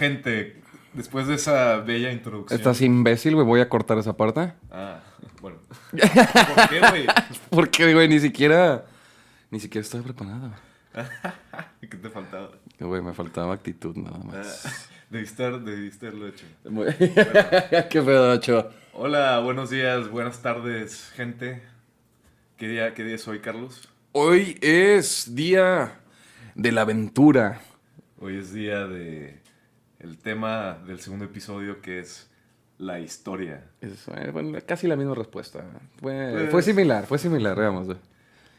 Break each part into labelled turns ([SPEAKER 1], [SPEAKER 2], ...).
[SPEAKER 1] gente? Después de esa bella introducción.
[SPEAKER 2] ¿Estás imbécil, güey? Voy a cortar esa parte.
[SPEAKER 1] Ah, bueno. ¿Por qué, güey?
[SPEAKER 2] Porque, güey, ni siquiera estoy preparado.
[SPEAKER 1] ¿Qué te faltaba?
[SPEAKER 2] Güey, me faltaba actitud nada más.
[SPEAKER 1] Debiste haberlo hecho.
[SPEAKER 2] Muy-
[SPEAKER 1] Bueno.
[SPEAKER 2] Qué pedo, Ochoa.
[SPEAKER 1] Hola, buenos días, buenas tardes, gente. ¿Qué día es hoy, Carlos?
[SPEAKER 2] Hoy es día de la aventura.
[SPEAKER 1] Hoy es día de el tema del segundo episodio, que es la historia.
[SPEAKER 2] Bueno, casi la misma respuesta. Fue
[SPEAKER 1] Pues-
[SPEAKER 2] similar, veamos.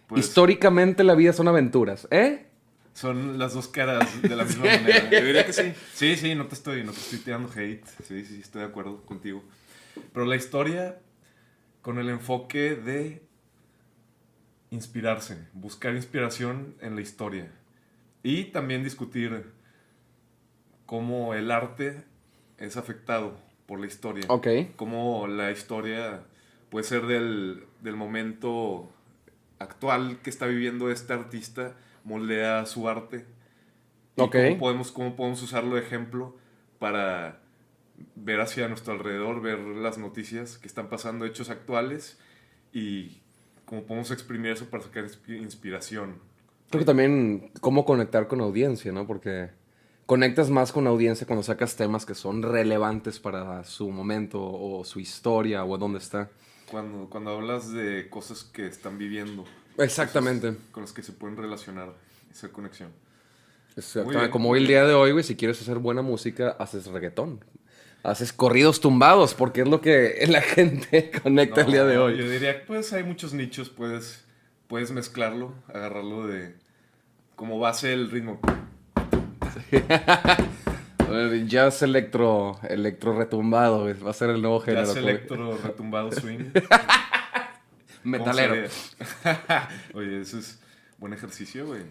[SPEAKER 1] Pues,
[SPEAKER 2] Históricamente la vida son aventuras, ¿eh?
[SPEAKER 1] son las dos caras de la misma manera. Yo diría que sí. Sí, no te estoy tirando hate. Sí, estoy de acuerdo contigo. Pero la historia con el enfoque de inspirarse, buscar inspiración en la historia. Y también discutir cómo el arte es afectado por la historia.
[SPEAKER 2] Ok.
[SPEAKER 1] Cómo la historia puede ser del momento actual que está viviendo este artista, moldea su arte. Y
[SPEAKER 2] Ok.
[SPEAKER 1] cómo podemos usarlo de ejemplo para ver hacia nuestro alrededor, ver las noticias que están pasando, hechos actuales, y cómo podemos exprimir eso para sacar inspiración.
[SPEAKER 2] Creo que también cómo conectar con audiencia, ¿no? Porque conectas más con audiencia cuando sacas temas que son relevantes para su momento o su historia o dónde está.
[SPEAKER 1] Cuando hablas de cosas que están viviendo.
[SPEAKER 2] Exactamente.
[SPEAKER 1] Cosas con las que se pueden relacionar, hacer conexión. Muy
[SPEAKER 2] Exactamente.
[SPEAKER 1] bien,
[SPEAKER 2] Como
[SPEAKER 1] muy
[SPEAKER 2] hoy el
[SPEAKER 1] bien.
[SPEAKER 2] día de hoy, güey, si quieres hacer buena música, haces reggaetón. Haces corridos tumbados, porque es lo que la gente conecta el día de hoy.
[SPEAKER 1] Yo diría que pues hay muchos nichos, puedes mezclarlo, agarrarlo de como base el ritmo.
[SPEAKER 2] Jazz electro retumbado, güey, va a ser el nuevo género.
[SPEAKER 1] Jazz
[SPEAKER 2] como-
[SPEAKER 1] electro, retumbado, swing.
[SPEAKER 2] Metalero.
[SPEAKER 1] ¿Cómo sería? Oye, eso es buen ejercicio, güey.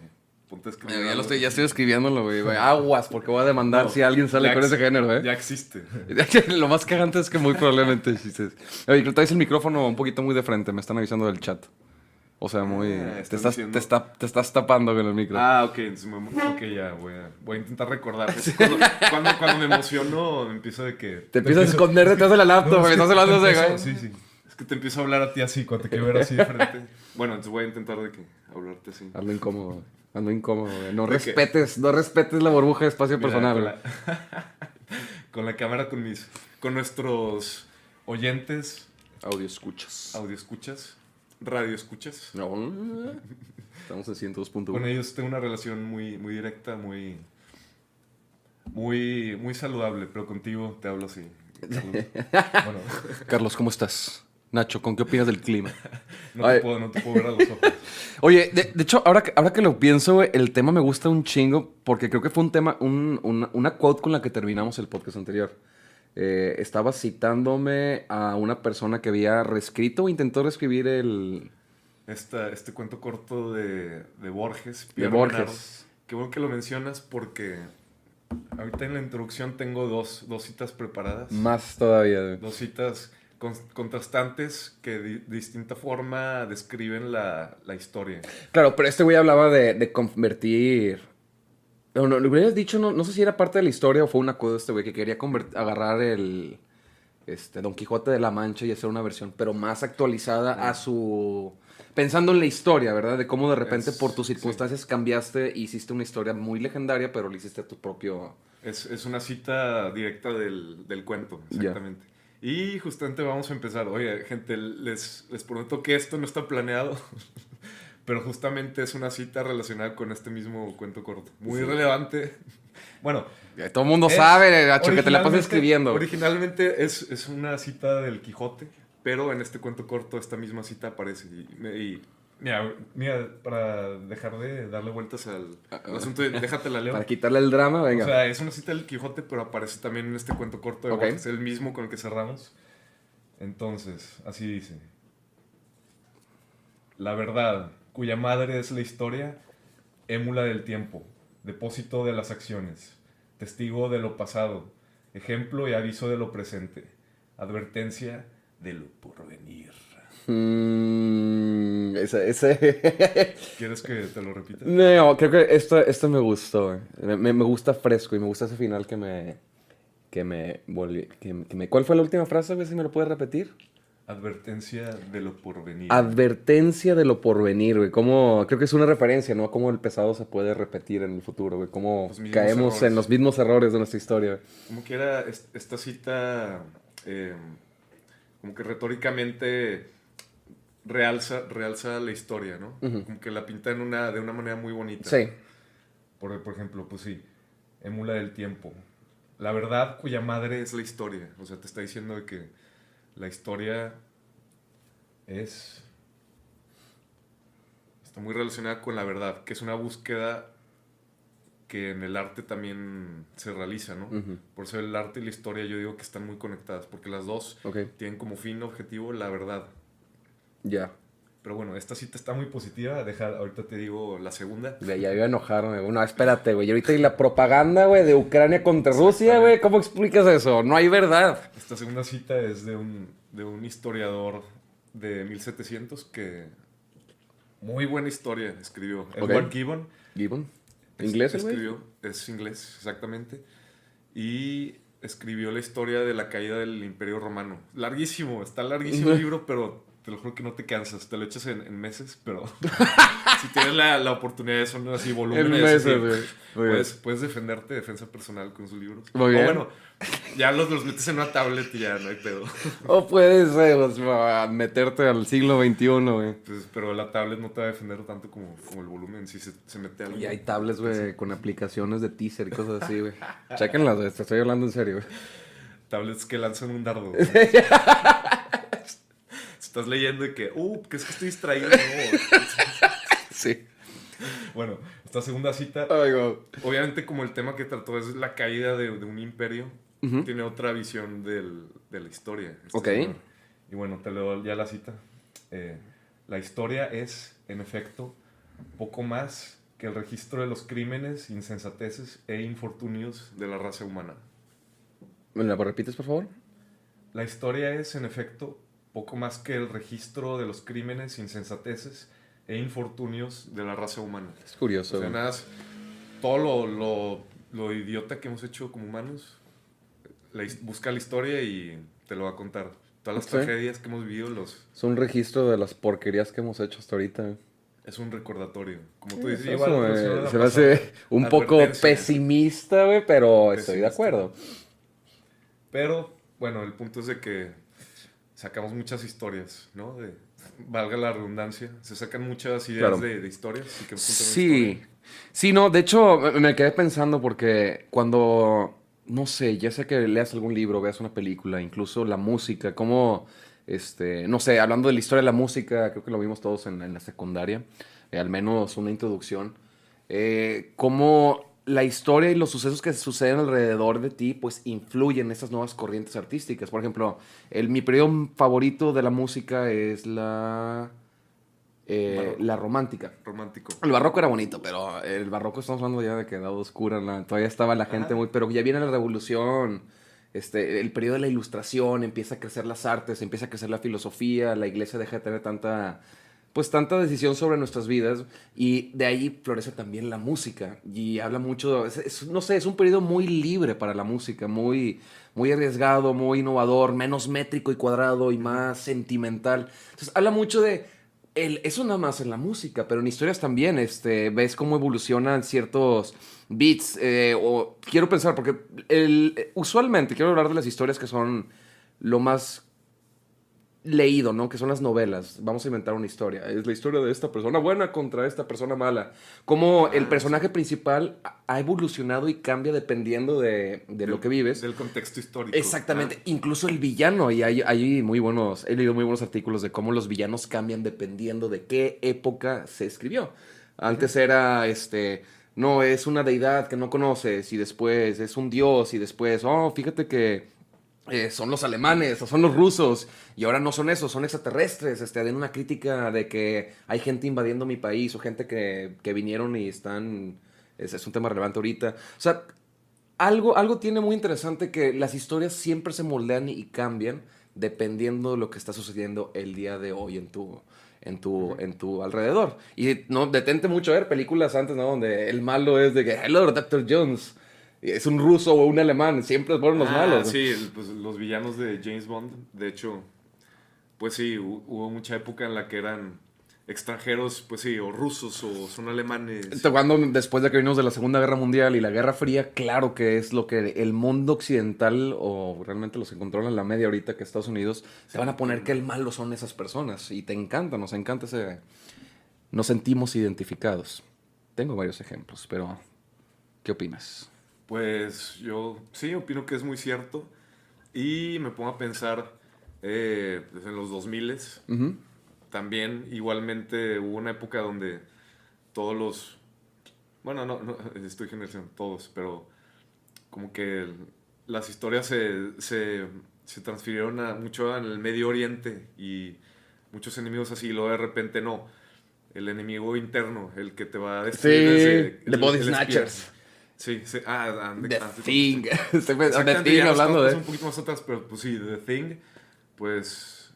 [SPEAKER 1] Ponte a escribir algo.
[SPEAKER 2] Ya estoy escribiéndolo, güey. Aguas, porque voy a demandar
[SPEAKER 1] No,
[SPEAKER 2] si alguien sale
[SPEAKER 1] ya
[SPEAKER 2] con ese
[SPEAKER 1] ex-
[SPEAKER 2] género,
[SPEAKER 1] Ya
[SPEAKER 2] ¿eh?
[SPEAKER 1] existe.
[SPEAKER 2] Lo más cagante es que muy probablemente existe. Oye, creo que traes el micrófono un poquito muy de frente, me están avisando del chat. O sea, muy...
[SPEAKER 1] están diciendo-
[SPEAKER 2] te estás tapando con el micro.
[SPEAKER 1] Ok, entonces ok, ya, voy a intentar recordar. Es cuando me emociono, empiezo de que...
[SPEAKER 2] Te empiezas a esconder detrás de la laptop, güey. Estás hablando de... güey.
[SPEAKER 1] Sí. Es que te empiezo a hablar a ti así, cuando te quiero ver así de frente. Bueno, entonces voy a intentar de que hablarte así.
[SPEAKER 2] Ando incómodo, güey. Ando incómodo, güey. No
[SPEAKER 1] ¿De qué?
[SPEAKER 2] respetes la burbuja de espacio
[SPEAKER 1] Mira,
[SPEAKER 2] personal,
[SPEAKER 1] con
[SPEAKER 2] güey.
[SPEAKER 1] con la cámara, con nuestros oyentes,
[SPEAKER 2] Audio escuchas.
[SPEAKER 1] audio escuchas, radio escuchas.
[SPEAKER 2] No, estamos en 102.1.
[SPEAKER 1] Con ellos tengo una relación muy directa, muy saludable, pero contigo te hablo así. Carlos. Bueno,
[SPEAKER 2] Carlos, ¿cómo estás? Nacho, ¿con qué opinas del clima?
[SPEAKER 1] no
[SPEAKER 2] Ay.
[SPEAKER 1] te puedo ver a los ojos.
[SPEAKER 2] Oye, de hecho, ahora que lo pienso, güey, el tema me gusta un chingo porque creo que fue un tema, una quote con la que terminamos el podcast anterior. Estaba citándome a una persona que había reescrito o intentó reescribir el...
[SPEAKER 1] Este cuento corto de Borges.
[SPEAKER 2] De
[SPEAKER 1] Pierre
[SPEAKER 2] Borges.
[SPEAKER 1] Bernard. Qué bueno que lo mencionas porque ahorita en la introducción tengo dos citas preparadas.
[SPEAKER 2] Más todavía, güey.
[SPEAKER 1] Dos citas contrastantes que de distinta forma describen la historia.
[SPEAKER 2] Claro, pero este güey hablaba de convertir... No, lo hubieras dicho, no sé si era parte de la historia o fue una cosa de este güey que quería agarrar el Don Quijote de la Mancha y hacer una versión, pero más actualizada a su... Pensando en la historia, ¿verdad? De cómo de repente por tus circunstancias cambiaste e hiciste una historia muy legendaria, pero lo hiciste a tu propio...
[SPEAKER 1] Es una cita directa del cuento, exactamente. Y justamente vamos a empezar. Oye, gente, les prometo que esto no está planeado, pero justamente es una cita relacionada con este mismo cuento corto. Muy relevante. Bueno,
[SPEAKER 2] Todo el mundo sabe, Nacho, que te la pasas
[SPEAKER 1] originalmente-
[SPEAKER 2] escribiendo.
[SPEAKER 1] Originalmente es una cita del Quijote, pero en este cuento corto esta misma cita aparece. Y mira, para dejar de darle vueltas al asunto, déjate la leo.
[SPEAKER 2] Para quitarle el drama, venga.
[SPEAKER 1] O sea, es una cita del Quijote, pero aparece también en este cuento corto de
[SPEAKER 2] Ok.
[SPEAKER 1] Borges, el mismo con el que cerramos. Entonces, así dice. La verdad, cuya madre es la historia, émula del tiempo, depósito de las acciones, testigo de lo pasado, ejemplo y aviso de lo presente, advertencia de lo porvenir. ¿Quieres que te lo repita?
[SPEAKER 2] No, creo que esto me gustó, güey. Me gusta fresco y me gusta ese final ¿Cuál fue la última frase, güey? Si me lo puedes repetir.
[SPEAKER 1] Advertencia de lo porvenir.
[SPEAKER 2] Advertencia de lo porvenir, güey. Creo que es una referencia, ¿no? Cómo el pasado se puede repetir en el futuro, güey. Cómo caemos en los mismos errores de nuestra historia, güey.
[SPEAKER 1] Como que era esta cita, como que retóricamente realza la historia, ¿no? Como que la pinta de una manera muy bonita.
[SPEAKER 2] Sí.
[SPEAKER 1] Por ejemplo, pues sí, emula el tiempo. La verdad cuya madre es la historia. O sea, te está diciendo de que la historia está muy relacionada con la verdad, que es una búsqueda que en el arte también se realiza, ¿no? Por eso el arte y la historia yo digo que están muy conectadas, porque las dos tienen como fin objetivo la verdad.
[SPEAKER 2] Ya.
[SPEAKER 1] Pero bueno, esta cita está muy positiva. Ahorita te digo la segunda.
[SPEAKER 2] Ya iba a enojarme, güey. No, espérate, güey. Y ahorita hay la propaganda, güey, de Ucrania contra Rusia, güey. ¿Cómo explicas eso? No hay verdad.
[SPEAKER 1] Esta segunda cita es de un historiador de 1700 que... Muy buena historia escribió. Edward Gibbon.
[SPEAKER 2] ¿Gibbon? ¿Inglés, güey?
[SPEAKER 1] Es inglés, exactamente. Y escribió la historia de la caída del Imperio Romano. Larguísimo, está larguísimo el libro, pero... Te lo juro que no te cansas, te lo echas en meses, pero si tienes la oportunidad, son así volúmenes. En meses, güey. Puedes defenderte, defensa personal con sus libros.
[SPEAKER 2] Muy bien.
[SPEAKER 1] O bueno, ya los metes en una tablet y ya no hay pedo.
[SPEAKER 2] O puedes meterte al siglo XXI, güey.
[SPEAKER 1] Pues, pero la tablet no te va a defender tanto como el volumen, si se mete algo.
[SPEAKER 2] Y hay tablets, güey, con aplicaciones de teaser y cosas así, güey. Chéquenlas, güey, te estoy hablando en serio, güey.
[SPEAKER 1] Tablets que lanzan un dardo, güey. Estás leyendo y que es que estoy distraído. No.
[SPEAKER 2] Sí.
[SPEAKER 1] Bueno, esta segunda cita, obviamente como el tema que trató es la caída de un imperio, tiene otra visión de la historia.
[SPEAKER 2] Señor.
[SPEAKER 1] Y bueno, te leo ya la cita. La historia es, en efecto, poco más que el registro de los crímenes, insensateces e infortunios de la raza humana.
[SPEAKER 2] ¿Me la repites, por favor?
[SPEAKER 1] La historia es, en efecto, poco más que el registro de los crímenes, insensateces e infortunios de la raza humana.
[SPEAKER 2] Es curioso.
[SPEAKER 1] O sea, nada, todo lo idiota que hemos hecho como humanos, busca la historia y te lo va a contar. Todas las tragedias que hemos vivido
[SPEAKER 2] es un registro de las porquerías que hemos hecho hasta ahorita.
[SPEAKER 1] Es un recordatorio. Como tú dices,
[SPEAKER 2] igual, se me hace un poco pesimista, güey, pero estoy de acuerdo.
[SPEAKER 1] Pero, bueno, el punto es de que sacamos muchas historias, ¿no? Valga la redundancia, se sacan muchas ideas de historias.
[SPEAKER 2] Sí, no, de hecho me quedé pensando porque cuando, no sé, ya sea que leas algún libro, veas una película, incluso la música, como, no sé, hablando de la historia de la música, creo que lo vimos todos en la secundaria, al menos una introducción, cómo la historia y los sucesos que suceden alrededor de ti, pues influyen en estas nuevas corrientes artísticas. Por ejemplo, mi periodo favorito de la música es la romántica.
[SPEAKER 1] Romántico.
[SPEAKER 2] El barroco era bonito, pero el barroco estamos hablando ya de que edad oscura, todavía estaba la gente muy... Pero ya viene la revolución, el periodo de la ilustración, empieza a crecer las artes, empieza a crecer la filosofía, la iglesia deja de tener tanta decisión sobre nuestras vidas y de ahí florece también la música y habla mucho, no sé, es un periodo muy libre para la música, muy, muy arriesgado, muy innovador, menos métrico y cuadrado y más sentimental. Entonces habla mucho de eso nada más en la música, pero en historias también, ves cómo evolucionan ciertos beats, o quiero pensar, porque usualmente quiero hablar de las historias que son lo más leído, ¿no? Que son las novelas. Vamos a inventar una historia. Es la historia de esta persona buena contra esta persona mala. Cómo el personaje principal ha evolucionado y cambia dependiendo de lo que vives.
[SPEAKER 1] Del contexto histórico.
[SPEAKER 2] Exactamente. Incluso el villano. Y hay he leído muy buenos artículos de cómo los villanos cambian dependiendo de qué época se escribió. Antes era, no, es una deidad que no conoces y después es un dios y después, fíjate que son los alemanes o son los rusos y ahora no son esos, son extraterrestres. Den una crítica de que hay gente invadiendo mi país o gente que vinieron y están... Es un tema relevante ahorita. O sea, algo tiene muy interesante que las historias siempre se moldean y cambian dependiendo de lo que está sucediendo el día de hoy en en tu alrededor. Y no, detente mucho a ver películas antes, ¿no? Donde el malo es de que, hello, Dr. Jones. Es un ruso o un alemán, siempre fueron los malos.
[SPEAKER 1] Sí, pues, los villanos de James Bond, de hecho, pues sí, hubo mucha época en la que eran extranjeros, pues sí, o rusos o son alemanes.
[SPEAKER 2] Cuando después de que venimos de la Segunda Guerra Mundial y la Guerra Fría, claro que es lo que el mundo occidental o realmente los que controlan la media ahorita que Estados Unidos, te van a poner que el malo son esas personas y te encanta, nos encanta ese... Nos sentimos identificados. Tengo varios ejemplos, pero ¿qué opinas?
[SPEAKER 1] Pues yo sí opino que es muy cierto y me pongo a pensar pues en los 2000
[SPEAKER 2] Ujú.
[SPEAKER 1] también igualmente hubo una época donde todos los, bueno, no estoy generalizando todos, pero como que las historias se transfirieron mucho en el Medio Oriente y muchos enemigos así, y luego de repente no. El enemigo interno, el que te va a
[SPEAKER 2] Sí,
[SPEAKER 1] destruir desde
[SPEAKER 2] The Body
[SPEAKER 1] el espía.
[SPEAKER 2] Snatchers.
[SPEAKER 1] Sí, sí.
[SPEAKER 2] The Thing. The Thing
[SPEAKER 1] Ya nos
[SPEAKER 2] hablando
[SPEAKER 1] pasamos
[SPEAKER 2] de...
[SPEAKER 1] un poquito más atrás, pero pues sí, The Thing, pues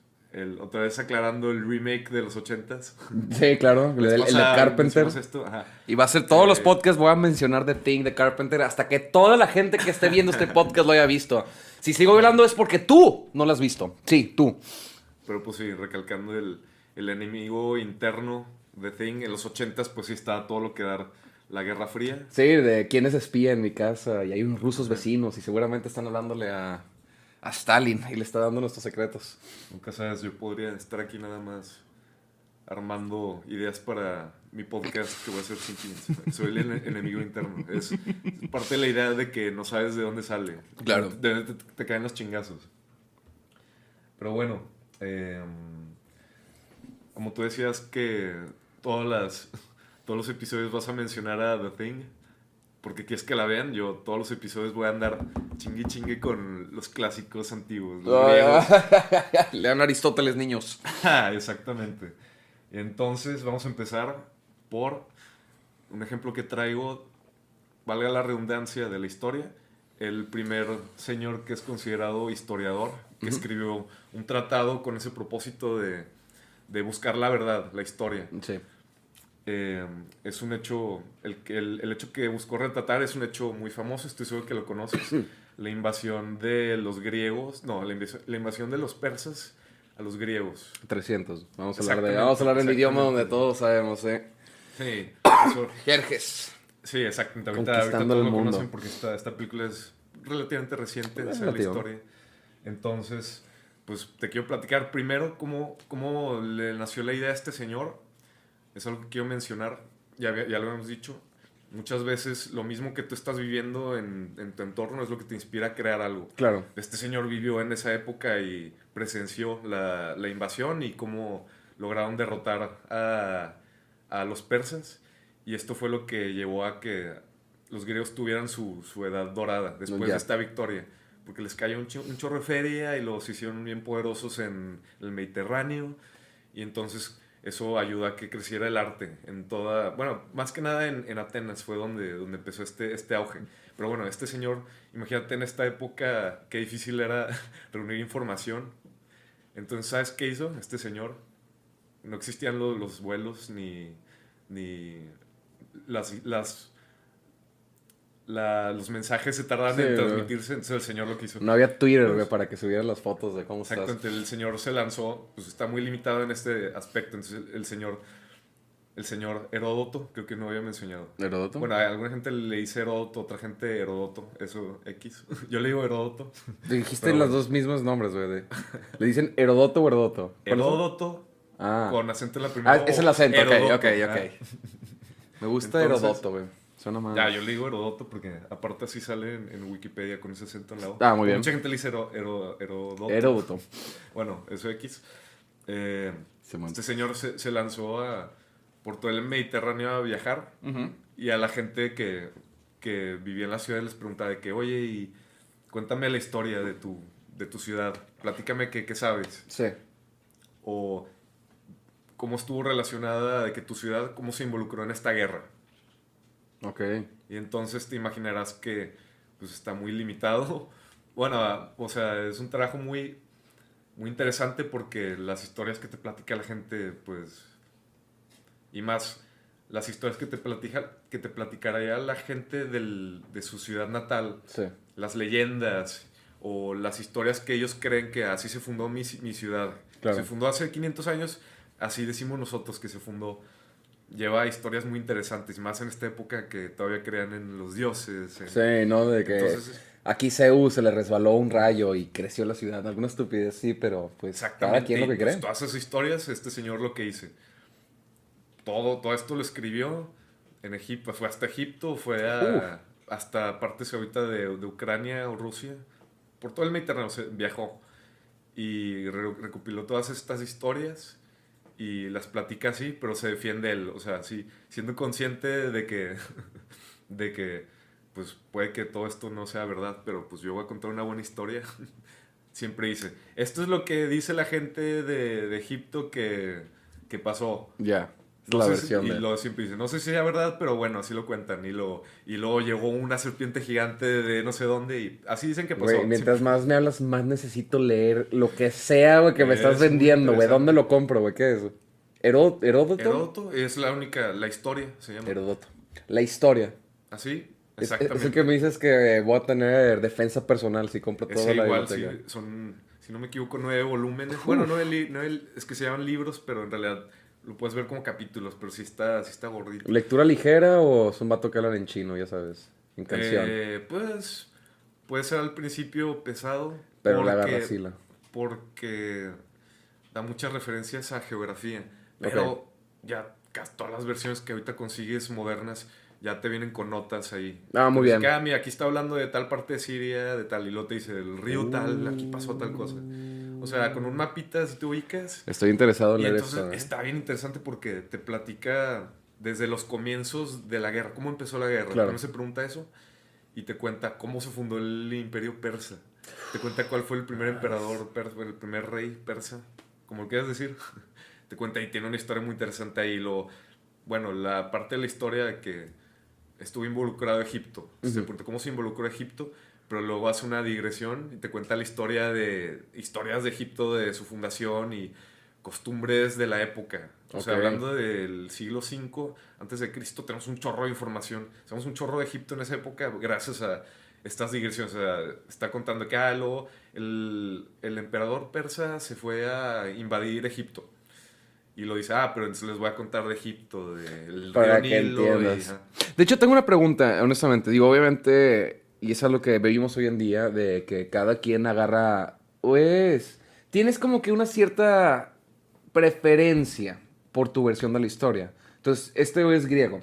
[SPEAKER 1] otra vez aclarando el remake de los 80s.
[SPEAKER 2] Sí, claro, el de Carpenter.
[SPEAKER 1] Esto, ajá.
[SPEAKER 2] Y va a ser todos los podcasts, voy a mencionar The Thing de Carpenter hasta que toda la gente que esté viendo este podcast lo haya visto. Si sigo hablando es porque tú no lo has visto. Sí, tú.
[SPEAKER 1] Pero pues sí, recalcando el enemigo interno de Thing, en los 80s pues sí estaba todo lo que dar la Guerra Fría.
[SPEAKER 2] Sí, de quién es espía en mi casa y hay unos rusos vecinos y seguramente están hablándole a Stalin y le está dando nuestros secretos.
[SPEAKER 1] Nunca sabes, yo podría estar aquí nada más armando ideas para mi podcast que voy a hacer sin fin. Soy el enemigo interno. Es parte de la idea de que no sabes de dónde sale.
[SPEAKER 2] Claro.
[SPEAKER 1] De dónde te caen los chingazos. Pero bueno, como tú decías que todos los episodios vas a mencionar a The Thing, porque quieres que la vean, yo todos los episodios voy a andar chingue chingue con los clásicos antiguos, los griegos.
[SPEAKER 2] Lean Aristóteles, niños.
[SPEAKER 1] Exactamente. Entonces vamos a empezar por un ejemplo que traigo, valga la redundancia de la historia, el primer señor que es considerado historiador, que escribió un tratado con ese propósito de buscar la verdad, la historia.
[SPEAKER 2] Sí.
[SPEAKER 1] Es un hecho, el hecho que buscó retratar es un hecho muy famoso, estoy seguro que lo conoces. La invasión de los griegos, no, la invasión de los persas a los griegos.
[SPEAKER 2] 300. Vamos a hablar en el idioma donde todos sabemos,
[SPEAKER 1] Sí, eso,
[SPEAKER 2] Jerjes.
[SPEAKER 1] sí, exactamente.
[SPEAKER 2] Conquistando
[SPEAKER 1] todos
[SPEAKER 2] el
[SPEAKER 1] lo
[SPEAKER 2] mundo.
[SPEAKER 1] conocen porque esta película es relativamente reciente en la
[SPEAKER 2] Relativo.
[SPEAKER 1] historia. Entonces, pues te quiero platicar primero cómo le nació la idea a este señor. Es algo que quiero mencionar, ya lo hemos dicho. Muchas veces lo mismo que tú estás viviendo en tu entorno es lo que te inspira a crear algo.
[SPEAKER 2] Claro.
[SPEAKER 1] Este señor vivió en esa época y presenció la invasión y cómo lograron derrotar a los persas. Y esto fue lo que llevó a que los griegos tuvieran su edad dorada después de esta victoria. Porque les cayó un chorro de feria y los hicieron bien poderosos en el Mediterráneo. Y entonces eso ayudó a que creciera el arte en toda... Bueno, más que nada en Atenas fue donde empezó este auge. Pero bueno, este señor, imagínate en esta época qué difícil era reunir información. Entonces, ¿sabes qué hizo este señor? No existían los vuelos ni los mensajes se tardaban en transmitirse. Entonces el señor lo que hizo...
[SPEAKER 2] No había Twitter, güey, para que subieran las fotos de cómo estás.
[SPEAKER 1] Exactamente, el señor se lanzó, pues está muy limitado en este aspecto. Entonces el señor Heródoto, creo que no había mencionado.
[SPEAKER 2] ¿Heródoto?
[SPEAKER 1] Bueno, a alguna gente le dice Heródoto, otra gente Heródoto, eso X. Yo le digo Heródoto.
[SPEAKER 2] Dijiste los dos mismos nombres, güey. ¿Le dicen Heródoto o Heródoto?
[SPEAKER 1] Heródoto con acento en la primera.
[SPEAKER 2] Es el acento,
[SPEAKER 1] Heródoto,
[SPEAKER 2] ok. Me gusta
[SPEAKER 1] entonces,
[SPEAKER 2] Heródoto, güey. Suena mal.
[SPEAKER 1] Ya, yo le digo Heródoto porque aparte así sale en Wikipedia con ese acento en la O.
[SPEAKER 2] Muy bien.
[SPEAKER 1] Mucha gente le dice Heródoto.
[SPEAKER 2] Heródoto.
[SPEAKER 1] Bueno, eso X. Este señor se lanzó por todo el Mediterráneo a viajar y a la gente que vivía en la ciudad les preguntaba de que, oye, y cuéntame la historia de tu ciudad, platícame qué sabes.
[SPEAKER 2] Sí.
[SPEAKER 1] O cómo estuvo relacionada de que tu ciudad, cómo se involucró en esta guerra.
[SPEAKER 2] Ok.
[SPEAKER 1] Y entonces te imaginarás que pues está muy limitado. Bueno, o sea, es un trabajo muy muy interesante porque las historias que te platica la gente, pues, y más las historias que te platicará la gente de su ciudad natal,
[SPEAKER 2] Sí.
[SPEAKER 1] las leyendas o las historias que ellos creen que así se fundó mi ciudad.
[SPEAKER 2] Claro.
[SPEAKER 1] Se fundó hace 500 años, así decimos nosotros que se fundó. Lleva historias muy interesantes, más en esta época que todavía crean en los dioses.
[SPEAKER 2] Sí, ¿no? De que
[SPEAKER 1] Entonces,
[SPEAKER 2] aquí Zeus se le resbaló un rayo y creció la ciudad. Alguna estupidez, sí, pero pues cada
[SPEAKER 1] exactamente.
[SPEAKER 2] quien lo que
[SPEAKER 1] Y, pues,
[SPEAKER 2] cree.
[SPEAKER 1] todas esas historias, este señor lo que hice. Todo esto lo escribió en Egipto, fue hasta Egipto,
[SPEAKER 2] Uf.
[SPEAKER 1] hasta partes ahorita de Ucrania o Rusia, por todo el Mediterráneo viajó y recopiló todas estas historias y las platica así, pero se defiende él, o sea, sí, siendo consciente de que pues puede que todo esto no sea verdad, pero pues yo voy a contar una buena historia. Siempre dice, esto es lo que dice la gente de Egipto que pasó.
[SPEAKER 2] Ya, es
[SPEAKER 1] No
[SPEAKER 2] la
[SPEAKER 1] sé
[SPEAKER 2] versión
[SPEAKER 1] y
[SPEAKER 2] de...
[SPEAKER 1] lo siempre dice, no sé si sea verdad, pero bueno, así lo cuentan. Y luego llegó una serpiente gigante de no sé dónde y así dicen que pasó.
[SPEAKER 2] Güey, mientras más me hablas, más necesito leer lo que sea, güey, que me estás
[SPEAKER 1] Es muy
[SPEAKER 2] vendiendo, güey. ¿Dónde
[SPEAKER 1] interesante.
[SPEAKER 2] lo compro, güey? ¿Qué es? ¿Heródoto?
[SPEAKER 1] Heródoto es la historia se llama.
[SPEAKER 2] Heródoto. La historia.
[SPEAKER 1] Así,
[SPEAKER 2] Es el que me
[SPEAKER 1] exactamente.
[SPEAKER 2] dices que voy a tener defensa personal si compro toda
[SPEAKER 1] Ese
[SPEAKER 2] la
[SPEAKER 1] igual, sí,
[SPEAKER 2] biblioteca.
[SPEAKER 1] si no me equivoco, 9 volúmenes. Bueno,
[SPEAKER 2] Uf.
[SPEAKER 1] es que se llaman libros, pero en realidad lo puedes ver como capítulos, pero sí está gordito.
[SPEAKER 2] ¿Lectura ligera o es un vato que hablan en chino, ya sabes? En canción.
[SPEAKER 1] Pues puede ser al principio pesado
[SPEAKER 2] Pero le agarra
[SPEAKER 1] porque,
[SPEAKER 2] sila.
[SPEAKER 1] porque da muchas referencias a geografía,
[SPEAKER 2] Ok.
[SPEAKER 1] pero ya casi todas las versiones que ahorita consigues modernas ya te vienen con notas ahí.
[SPEAKER 2] Ah,
[SPEAKER 1] Te
[SPEAKER 2] muy
[SPEAKER 1] dice que,
[SPEAKER 2] bien.
[SPEAKER 1] mira, aquí está hablando de tal parte de Siria, de tal, y luego te dice, el río tal, aquí pasó tal cosa. O sea, con un mapita si te ubicas.
[SPEAKER 2] Estoy interesado en
[SPEAKER 1] Y
[SPEAKER 2] leer
[SPEAKER 1] entonces
[SPEAKER 2] eso, ¿eh?
[SPEAKER 1] está bien interesante porque te platica desde los comienzos de la guerra, cómo empezó la guerra.
[SPEAKER 2] Claro.
[SPEAKER 1] Primero se pregunta eso y te cuenta cómo se fundó el imperio persa. Te cuenta cuál fue el primer emperador persa, el primer rey persa, como lo quieras decir. Te cuenta y tiene una historia muy interesante ahí. Bueno, la parte de la historia que estuvo involucrado Egipto. Se pregunta cómo se involucró Egipto, pero luego hace una digresión y te cuenta la historia historias de Egipto, de su fundación y costumbres de la época. O sea,
[SPEAKER 2] Ok.
[SPEAKER 1] hablando del siglo V antes de Cristo, tenemos un chorro de información. Tenemos un chorro de Egipto en esa época gracias a estas digresiones. O sea, está contando que luego el emperador persa se fue a invadir Egipto. Y lo dice, pero entonces les voy a contar de Egipto, del río
[SPEAKER 2] Para que
[SPEAKER 1] Nilo y...
[SPEAKER 2] entiendas. De hecho, tengo una pregunta, honestamente. Digo, obviamente, y es algo que vivimos hoy en día, de que cada quien agarra, pues, tienes como que una cierta preferencia por tu versión de la historia. Entonces, este güey es griego.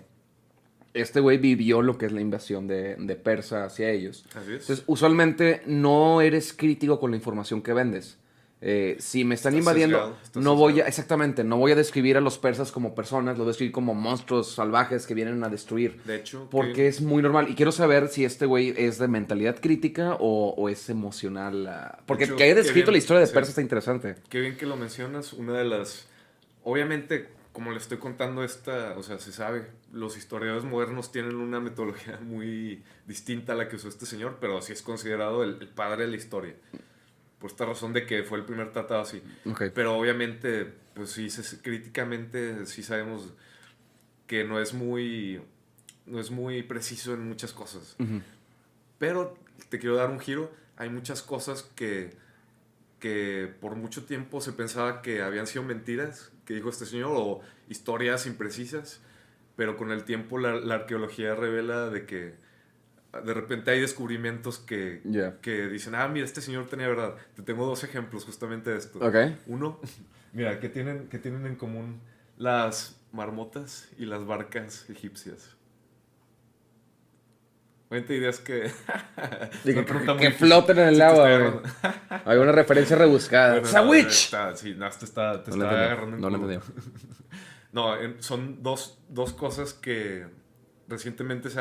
[SPEAKER 2] Este güey vivió lo que es la invasión de Persa hacia ellos.
[SPEAKER 1] Así es.
[SPEAKER 2] Entonces, usualmente no eres crítico con la información que vendes. Si me están
[SPEAKER 1] Estás
[SPEAKER 2] invadiendo,
[SPEAKER 1] sesgado, estás
[SPEAKER 2] no voy a,
[SPEAKER 1] sesgado.
[SPEAKER 2] exactamente, no voy a describir a los persas como personas, lo voy a describir como monstruos salvajes que vienen a destruir.
[SPEAKER 1] De hecho,
[SPEAKER 2] Porque es muy normal. Y quiero saber si este güey es de mentalidad crítica o es emocional. Porque
[SPEAKER 1] hecho,
[SPEAKER 2] que haya
[SPEAKER 1] qué
[SPEAKER 2] descrito
[SPEAKER 1] bien,
[SPEAKER 2] la historia de
[SPEAKER 1] sí.
[SPEAKER 2] Persa está interesante.
[SPEAKER 1] qué bien que lo mencionas. Una de las... Obviamente, como le estoy contando o sea, se sabe, los historiadores modernos tienen una metodología muy distinta a la que usó este señor, pero sí es considerado el padre de la historia. Por esta razón de que fue el primer tratado así.
[SPEAKER 2] Ok.
[SPEAKER 1] Pero obviamente, pues sí, críticamente sí sabemos que no es muy preciso en muchas cosas.
[SPEAKER 2] Ujú.
[SPEAKER 1] Pero te quiero dar un giro. Hay muchas cosas que por mucho tiempo se pensaba que habían sido mentiras, que dijo este señor, o historias imprecisas. Pero con el tiempo la arqueología revela de que de repente hay descubrimientos
[SPEAKER 2] Ya.
[SPEAKER 1] que dicen, mira, este señor tenía verdad. Te tengo dos ejemplos justamente de esto.
[SPEAKER 2] Ok.
[SPEAKER 1] Uno, mira, qué tienen en común las marmotas y las barcas egipcias? Obviamente ideas que...
[SPEAKER 2] Digo,
[SPEAKER 1] Una pregunta muy
[SPEAKER 2] que
[SPEAKER 1] difícil.
[SPEAKER 2] floten en el
[SPEAKER 1] Sí, te
[SPEAKER 2] agua,
[SPEAKER 1] estoy
[SPEAKER 2] güey.
[SPEAKER 1] agarrando.
[SPEAKER 2] Hay una referencia rebuscada.
[SPEAKER 1] Bueno,
[SPEAKER 2] ¡Sandwich!
[SPEAKER 1] sí, no, te está
[SPEAKER 2] No lo
[SPEAKER 1] agarrando
[SPEAKER 2] entendió.
[SPEAKER 1] en
[SPEAKER 2] No lo
[SPEAKER 1] curva.
[SPEAKER 2] entendió.
[SPEAKER 1] No, son dos cosas que recientemente se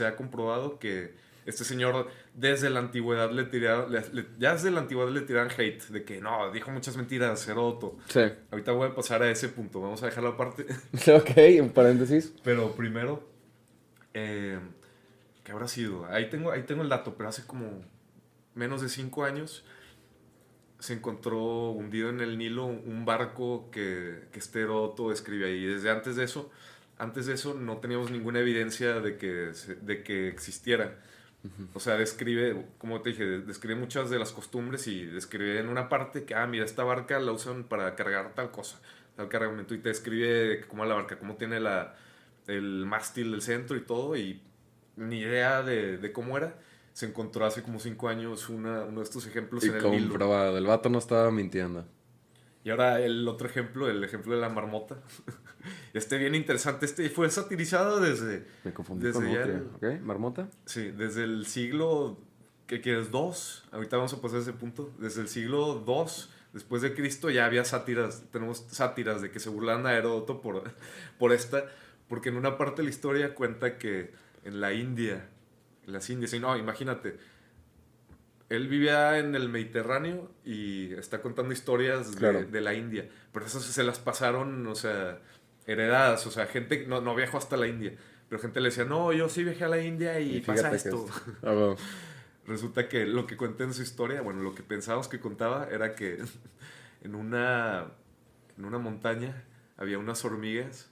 [SPEAKER 1] ha comprobado que este señor desde la antigüedad ya desde la antigüedad le tiraban hate, de que no, dijo muchas mentiras, Heródoto.
[SPEAKER 2] Sí.
[SPEAKER 1] Ahorita voy a pasar a ese punto, vamos a dejarlo aparte.
[SPEAKER 2] Ok, en paréntesis.
[SPEAKER 1] Pero primero, ¿qué habrá sido? Ahí tengo el dato, pero hace como menos de 5 años se encontró hundido en el Nilo un barco que Heródoto describe ahí. Desde antes de eso no teníamos ninguna evidencia de que existiera. O sea, describe, como te dije, describe muchas de las costumbres y describe en una parte que, mira, esta barca la usan para cargar tal cosa, tal cargamento, y te describe cómo es la barca, cómo tiene el mástil del centro y todo, y ni idea de cómo era. Se encontró hace como 5 años uno de estos ejemplos
[SPEAKER 2] Y
[SPEAKER 1] en el Nilo.
[SPEAKER 2] comprobado, el vato no estaba mintiendo.
[SPEAKER 1] Y ahora el otro ejemplo, el ejemplo de la marmota. Bien interesante. Fue satirizado desde...
[SPEAKER 2] Me confundí
[SPEAKER 1] desde
[SPEAKER 2] con
[SPEAKER 1] ya
[SPEAKER 2] otro. ¿Ok? ¿Marmota?
[SPEAKER 1] Sí, desde el siglo... ¿Qué quieres? 2. Ahorita vamos a pasar a ese punto. Desde el siglo 2 después de Cristo ya había sátiras. Tenemos sátiras de que se burlan a Heródoto por esta. Porque en una parte de la historia cuenta que en la India... En las Indias... Y no, imagínate. Él vivía en el Mediterráneo y está contando historias
[SPEAKER 2] Claro.
[SPEAKER 1] de la India. Pero esas se las pasaron, o sea, heredadas. O sea, gente no viajó hasta la India. Pero gente le decía, no, yo sí viajé a la India y pasa
[SPEAKER 2] fíjate que
[SPEAKER 1] esto.
[SPEAKER 2] Ah, bueno.
[SPEAKER 1] Resulta que lo que cuenta en su historia, bueno, lo que pensábamos que contaba era que en una, en una montaña había unas hormigas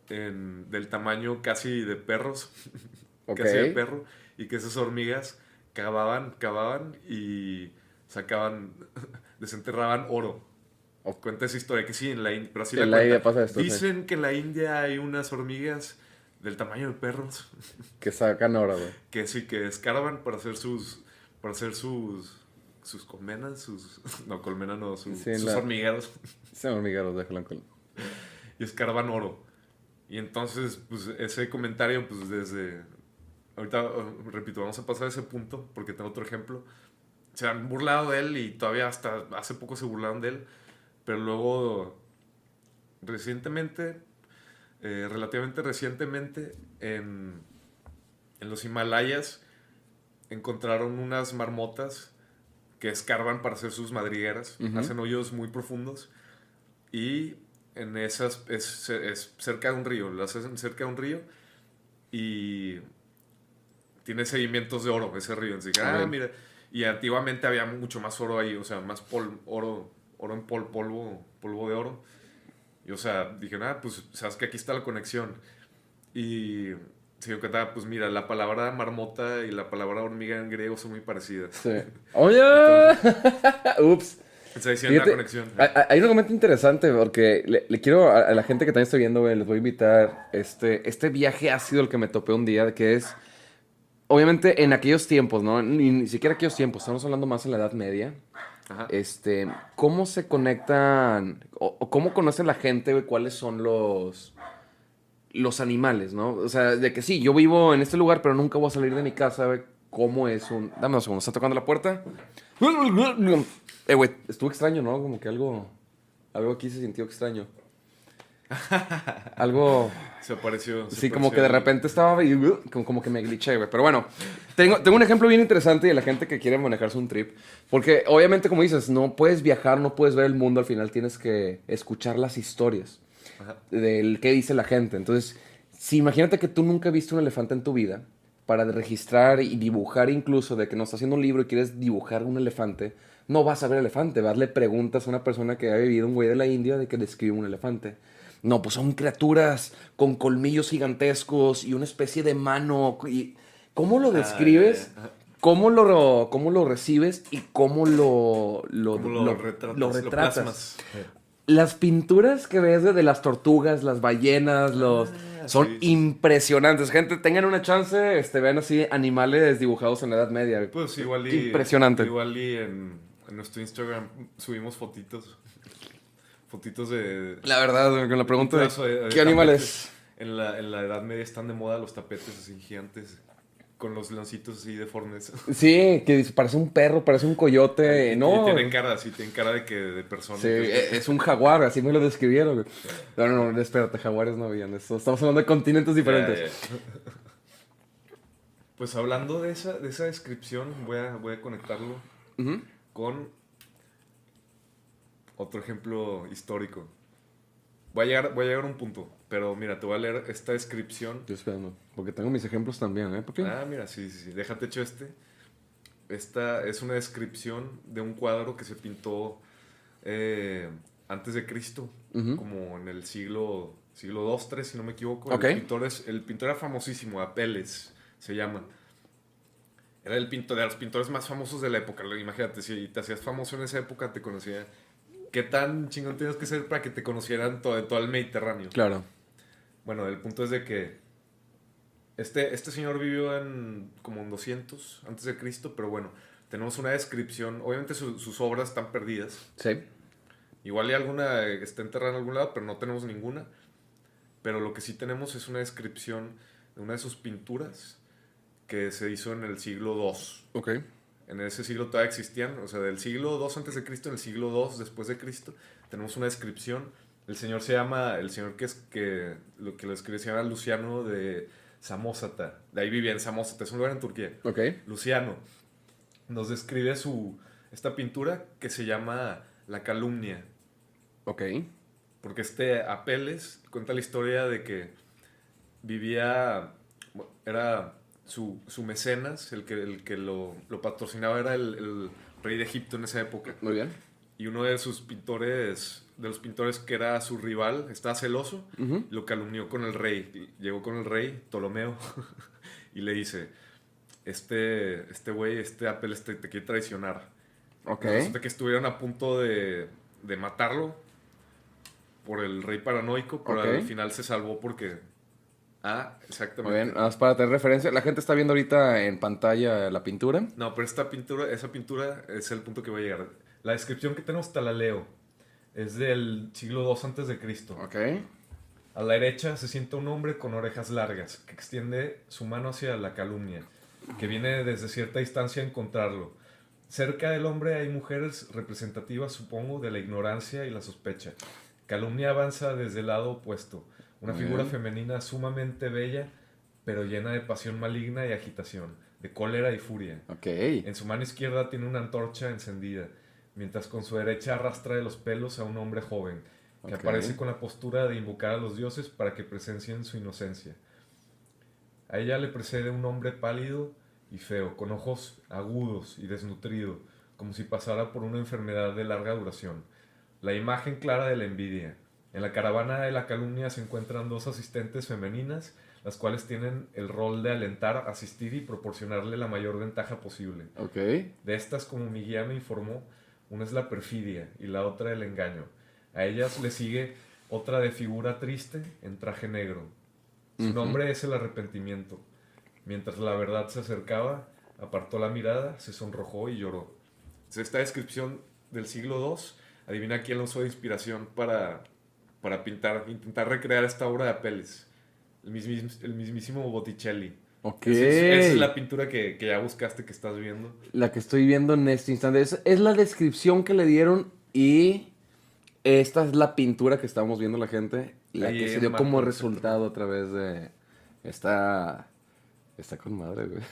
[SPEAKER 1] del tamaño casi de perros,
[SPEAKER 2] Ok.
[SPEAKER 1] casi de perro, y que esas hormigas cavaban y sacaban, desenterraban oro. Cuenta esa historia, que sí, pero así la
[SPEAKER 2] En la India
[SPEAKER 1] cuenta.
[SPEAKER 2] pasa esto, sí.
[SPEAKER 1] Dicen que en la India hay unas hormigas del tamaño de perros
[SPEAKER 2] Que sacan ahora, güey.
[SPEAKER 1] que sí, que escarban para hacer sus colmenas, no, colmenas no,
[SPEAKER 2] Sí,
[SPEAKER 1] sus hormigueros,
[SPEAKER 2] Son hormigueros, déjalo con...
[SPEAKER 1] y escarban oro. Y entonces, pues, ese comentario, pues, ahorita, repito, vamos a pasar a ese punto, porque tengo otro ejemplo. Se han burlado de él y todavía hasta hace poco se burlaron de él, pero luego, recientemente, relativamente recientemente, en los Himalayas encontraron unas marmotas que escarban para hacer sus madrigueras, hacen hoyos muy profundos y en esas es cerca de un río, las hacen cerca de un río y tiene sedimentos de oro ese río. Así que,
[SPEAKER 2] Ok.
[SPEAKER 1] mira, y antiguamente había mucho más oro ahí, o sea, más oro en polvo de oro. Y o sea, dije, pues sabes que aquí está la conexión. Y se dio cuenta, pues mira, la palabra marmota y la palabra hormiga en griego son muy parecidas.
[SPEAKER 2] Sí. ¡Oye!
[SPEAKER 1] Entonces,
[SPEAKER 2] Ups.
[SPEAKER 1] se decían la
[SPEAKER 2] Fíjate,
[SPEAKER 1] conexión.
[SPEAKER 2] hay un momento interesante porque le quiero a la gente que también está viendo, güey, les voy a invitar. Este viaje ha sido el que me topé un día, que es, obviamente, en aquellos tiempos, ¿no? Ni siquiera aquellos tiempos, estamos hablando más en la Edad Media.
[SPEAKER 1] Ajá.
[SPEAKER 2] ¿Cómo se conectan o cómo conoce la gente, güey, cuáles son los animales, ¿no? O sea, de que sí, yo vivo en este lugar, pero nunca voy a salir de mi casa, güey. ¿Cómo es un...? Dame un segundo, ¿está tocando la puerta? Güey, estuvo extraño, ¿no? Como que algo aquí se sintió extraño. Algo...
[SPEAKER 1] Se apareció.
[SPEAKER 2] Sí, como que de repente estaba y como que me glitché, güey. Pero bueno, tengo un ejemplo bien interesante de la gente que quiere manejarse un trip. Porque obviamente, como dices, no puedes viajar, no puedes ver el mundo, al final tienes que escuchar las historias
[SPEAKER 1] Ajá.
[SPEAKER 2] del qué dice la gente. Entonces, si imagínate que tú nunca viste un elefante en tu vida, para registrar y dibujar incluso, de que no estás haciendo un libro y quieres dibujar un elefante, no vas a ver elefante, vas a darle preguntas a una persona que ha vivido un güey de la India de que describe un elefante. No, pues son criaturas con colmillos gigantescos y una especie de mano. Y ¿cómo lo describes?
[SPEAKER 1] Ya.
[SPEAKER 2] Cómo lo recibes y cómo
[SPEAKER 1] ¿Cómo lo retratas?
[SPEAKER 2] lo
[SPEAKER 1] Lo
[SPEAKER 2] retratas?
[SPEAKER 1] plasmas.
[SPEAKER 2] Las pinturas que ves de las tortugas, las ballenas, son
[SPEAKER 1] sí.
[SPEAKER 2] impresionantes. Gente, tengan una chance, vean así animales dibujados en la Edad Media.
[SPEAKER 1] Pues igual
[SPEAKER 2] Impresionante.
[SPEAKER 1] en nuestro Instagram subimos fotitos de
[SPEAKER 2] La verdad, con la pregunta de
[SPEAKER 1] pedazo de
[SPEAKER 2] ¿qué animales?
[SPEAKER 1] tapetes. En la Edad Media están de moda los tapetes así gigantes, con los leoncitos así deformes.
[SPEAKER 2] Sí, que parece un perro, parece un coyote.
[SPEAKER 1] Y
[SPEAKER 2] No,
[SPEAKER 1] tienen cara de que de persona.
[SPEAKER 2] sí, es un jaguar, así me lo describieron. Güey. No, espérate, jaguares no habían eso. Estamos hablando de continentes diferentes.
[SPEAKER 1] Ya. Pues hablando de esa descripción, voy a conectarlo
[SPEAKER 2] Ujú.
[SPEAKER 1] con otro ejemplo histórico. Voy a llegar a un punto, pero mira, te voy a leer esta descripción.
[SPEAKER 2] Estoy esperando, porque tengo mis ejemplos también, ¿eh? ¿Por qué?
[SPEAKER 1] Mira, sí. Déjate hecho este. Esta es una descripción de un cuadro que se pintó antes de Cristo, como en el siglo II, III, si no me equivoco.
[SPEAKER 2] Ok.
[SPEAKER 1] El pintor era famosísimo, Apeles se llama. Era el pintor de los pintores más famosos de la época. Imagínate, si te hacías famoso en esa época, te conocía. ¿Qué tan chingón tienes que ser para que te conocieran todo el Mediterráneo?
[SPEAKER 2] Claro.
[SPEAKER 1] Bueno, el punto es de que este señor vivió como en 200 antes de Cristo, pero bueno, tenemos una descripción. Obviamente sus obras están perdidas.
[SPEAKER 2] Sí.
[SPEAKER 1] Igual hay alguna que está enterrada en algún lado, pero no tenemos ninguna. Pero lo que sí tenemos es una descripción de una de sus pinturas que se hizo en el siglo II.
[SPEAKER 2] Ok.
[SPEAKER 1] En ese siglo todavía existían, o sea, del siglo II antes de Cristo, en el siglo II después de Cristo, tenemos una descripción. El señor que lo escribió se llama Luciano de Samosata. De ahí vivía en Samosata, es un lugar en Turquía.
[SPEAKER 2] Ok.
[SPEAKER 1] Luciano nos describe esta pintura que se llama La Calumnia.
[SPEAKER 2] Ok.
[SPEAKER 1] Porque Apeles cuenta la historia de que era su mecenas, el que lo patrocinaba era el rey de Egipto en esa época.
[SPEAKER 2] Muy bien.
[SPEAKER 1] Y uno de los pintores que era su rival, estaba celoso, lo calumnió con el rey. Llegó con el rey, Ptolomeo, y le dice, este güey, Apeles te quiere traicionar.
[SPEAKER 2] Ok.
[SPEAKER 1] Resulta que estuvieron a punto de matarlo por el rey paranoico, pero al final se salvó porque... exactamente.
[SPEAKER 2] Muy bien, más para tener referencia. La gente está viendo ahorita en pantalla la pintura.
[SPEAKER 1] No, pero esa pintura es el punto que voy a llegar. La descripción que tenemos, te la leo. Es del siglo II antes de Cristo.
[SPEAKER 2] Ok.
[SPEAKER 1] A la derecha se sienta un hombre con orejas largas, que extiende su mano hacia la calumnia, que viene desde cierta distancia a encontrarlo. Cerca del hombre hay mujeres representativas, supongo, de la ignorancia y la sospecha. Calumnia avanza desde el lado opuesto. Una figura femenina sumamente bella, pero llena de pasión maligna y agitación, de cólera y furia.
[SPEAKER 2] Ok.
[SPEAKER 1] En su mano izquierda tiene una antorcha encendida, mientras con su derecha arrastra de los pelos a un hombre joven, que aparece con la postura de invocar a los dioses para que presencien su inocencia. A ella le precede un hombre pálido y feo, con ojos agudos y desnutrido, como si pasara por una enfermedad de larga duración. La imagen clara de la envidia. En la caravana de la calumnia se encuentran dos asistentes femeninas, las cuales tienen el rol de alentar, asistir y proporcionarle la mayor ventaja posible.
[SPEAKER 2] Ok.
[SPEAKER 1] De estas, como mi guía me informó, una es la perfidia y la otra el engaño. A ellas le sigue otra de figura triste en traje negro. Su nombre es el arrepentimiento. Mientras la verdad se acercaba, apartó la mirada, se sonrojó y lloró. Esta descripción del siglo II, adivina quién lo usó de inspiración para pintar, intentar recrear esta obra de Apeles. El mismísimo Botticelli.
[SPEAKER 2] Ok.
[SPEAKER 1] Esa es la pintura que ya buscaste, que estás viendo.
[SPEAKER 2] La que estoy viendo en este instante. Es la descripción que le dieron y esta es la pintura que estamos viendo la gente. La
[SPEAKER 1] Ahí
[SPEAKER 2] que se
[SPEAKER 1] en
[SPEAKER 2] dio
[SPEAKER 1] marco
[SPEAKER 2] como
[SPEAKER 1] del
[SPEAKER 2] resultado a través de... Está con madre, güey.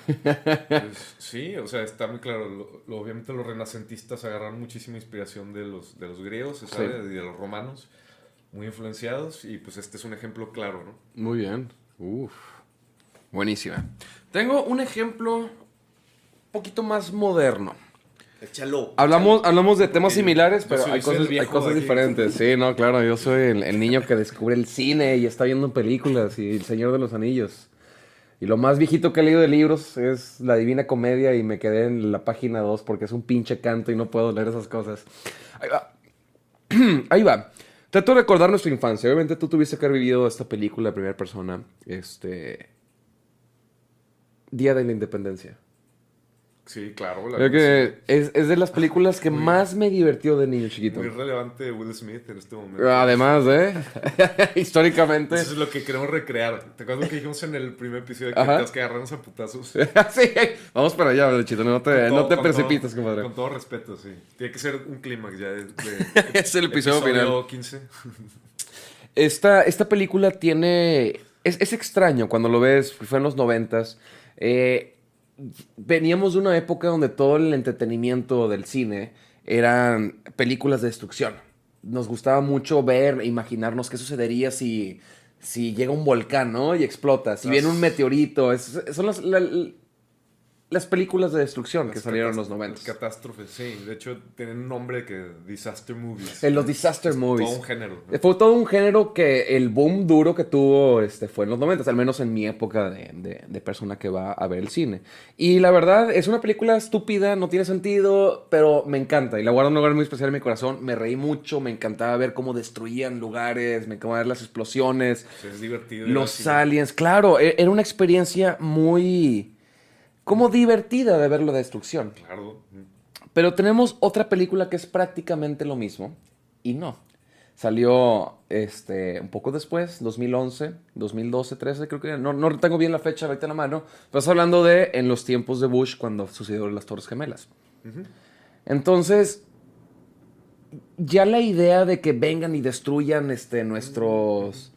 [SPEAKER 1] Pues, sí, o sea, está muy claro. Obviamente los renacentistas agarraron muchísima inspiración de los griegos, se sabe, y de los romanos, muy influenciados, y pues este es un ejemplo claro, ¿no?
[SPEAKER 2] Muy bien. Uf. Buenísima. Tengo un ejemplo un poquito más moderno.
[SPEAKER 1] Échalo.
[SPEAKER 2] Hablamos de temas
[SPEAKER 1] Porque
[SPEAKER 2] similares, pero
[SPEAKER 1] soy
[SPEAKER 2] hay
[SPEAKER 1] el
[SPEAKER 2] cosas
[SPEAKER 1] viejo de aquí.
[SPEAKER 2] diferentes. Sí, no, claro, yo soy el niño que descubre el cine y está viendo películas y El Señor de los Anillos. Y lo más viejito que he leído de libros es La Divina Comedia y me quedé en la página 2 porque es un pinche canto y no puedo leer esas cosas. Ahí va. Ahí va. Trato de recordar nuestra infancia. Obviamente tú tuviste que haber vivido esta película de primera persona. Día de la Independencia.
[SPEAKER 1] Sí, claro.
[SPEAKER 2] Creo que es de las películas que más me divirtió de niño chiquito.
[SPEAKER 1] Muy relevante Will Smith en este momento.
[SPEAKER 2] Además, históricamente.
[SPEAKER 1] Eso es lo que queremos recrear. ¿Te acuerdas lo que dijimos en el primer episodio? Que tenemos que agarrarnos a putazos.
[SPEAKER 2] Sí, vamos para allá, Belchito. No te precipites, compadre.
[SPEAKER 1] Con todo respeto, sí. Tiene que ser un clímax ya
[SPEAKER 2] Es el episodio final.
[SPEAKER 1] 15.
[SPEAKER 2] Esta película tiene... Es extraño cuando lo ves. Fue en los 90s. Veníamos de una época donde todo el entretenimiento del cine eran películas de destrucción. Nos gustaba mucho ver e imaginarnos qué sucedería si llega un volcán, ¿no? Y explota. Si viene un meteorito. Son las películas de destrucción que salieron en los 90.
[SPEAKER 1] Catástrofes, sí. De hecho, tienen un nombre que disaster movies.
[SPEAKER 2] En los disaster movies.
[SPEAKER 1] Todo un género, ¿no?
[SPEAKER 2] Fue todo un género que el boom duro que tuvo fue en los 90, al menos en mi época de persona que va a ver el cine. Y la verdad, es una película estúpida, no tiene sentido, pero me encanta. Y la guardo en un lugar muy especial en mi corazón. Me reí mucho, me encantaba ver cómo destruían lugares, me encantaba ver las explosiones.
[SPEAKER 1] Es divertido.
[SPEAKER 2] Los aliens, claro, era una experiencia muy... como divertida de ver la destrucción.
[SPEAKER 1] Claro.
[SPEAKER 2] Pero tenemos otra película que es prácticamente lo mismo. Y no. Salió un poco después, 2011, 2012, 13, creo que... No tengo bien la fecha ahorita en la mano. Pero estás hablando de en los tiempos de Bush, cuando sucedió las Torres Gemelas. Uh-huh. Entonces, ya la idea de que vengan y destruyan nuestros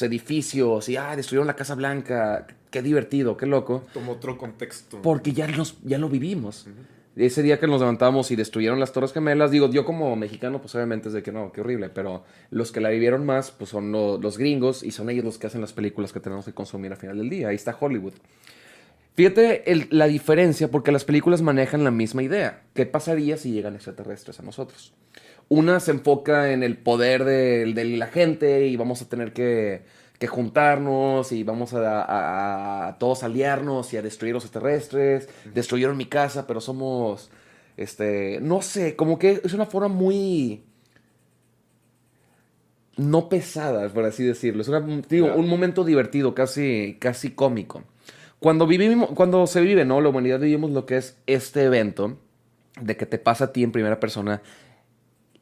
[SPEAKER 2] edificios y destruyeron la Casa Blanca... Qué divertido, qué loco.
[SPEAKER 1] Tomó otro contexto.
[SPEAKER 2] Porque ya lo vivimos. Uh-huh. Ese día que nos levantamos y destruyeron las Torres Gemelas, digo, yo como mexicano, pues obviamente es de que no, qué horrible, pero los que la vivieron más, pues son los gringos y son ellos los que hacen las películas que tenemos que consumir al final del día. Ahí está Hollywood. Fíjate la diferencia, porque las películas manejan la misma idea. ¿Qué pasaría si llegan extraterrestres a nosotros? Una se enfoca en el poder de la gente y vamos a tener que juntarnos y vamos a todos aliarnos y a destruir los extraterrestres. Destruyeron mi casa, pero somos, no sé, como que es una forma muy no pesada, por así decirlo. Es un momento divertido, casi cómico. Cuando se vive, ¿no? La humanidad vivimos lo que es este evento de que te pasa a ti en primera persona.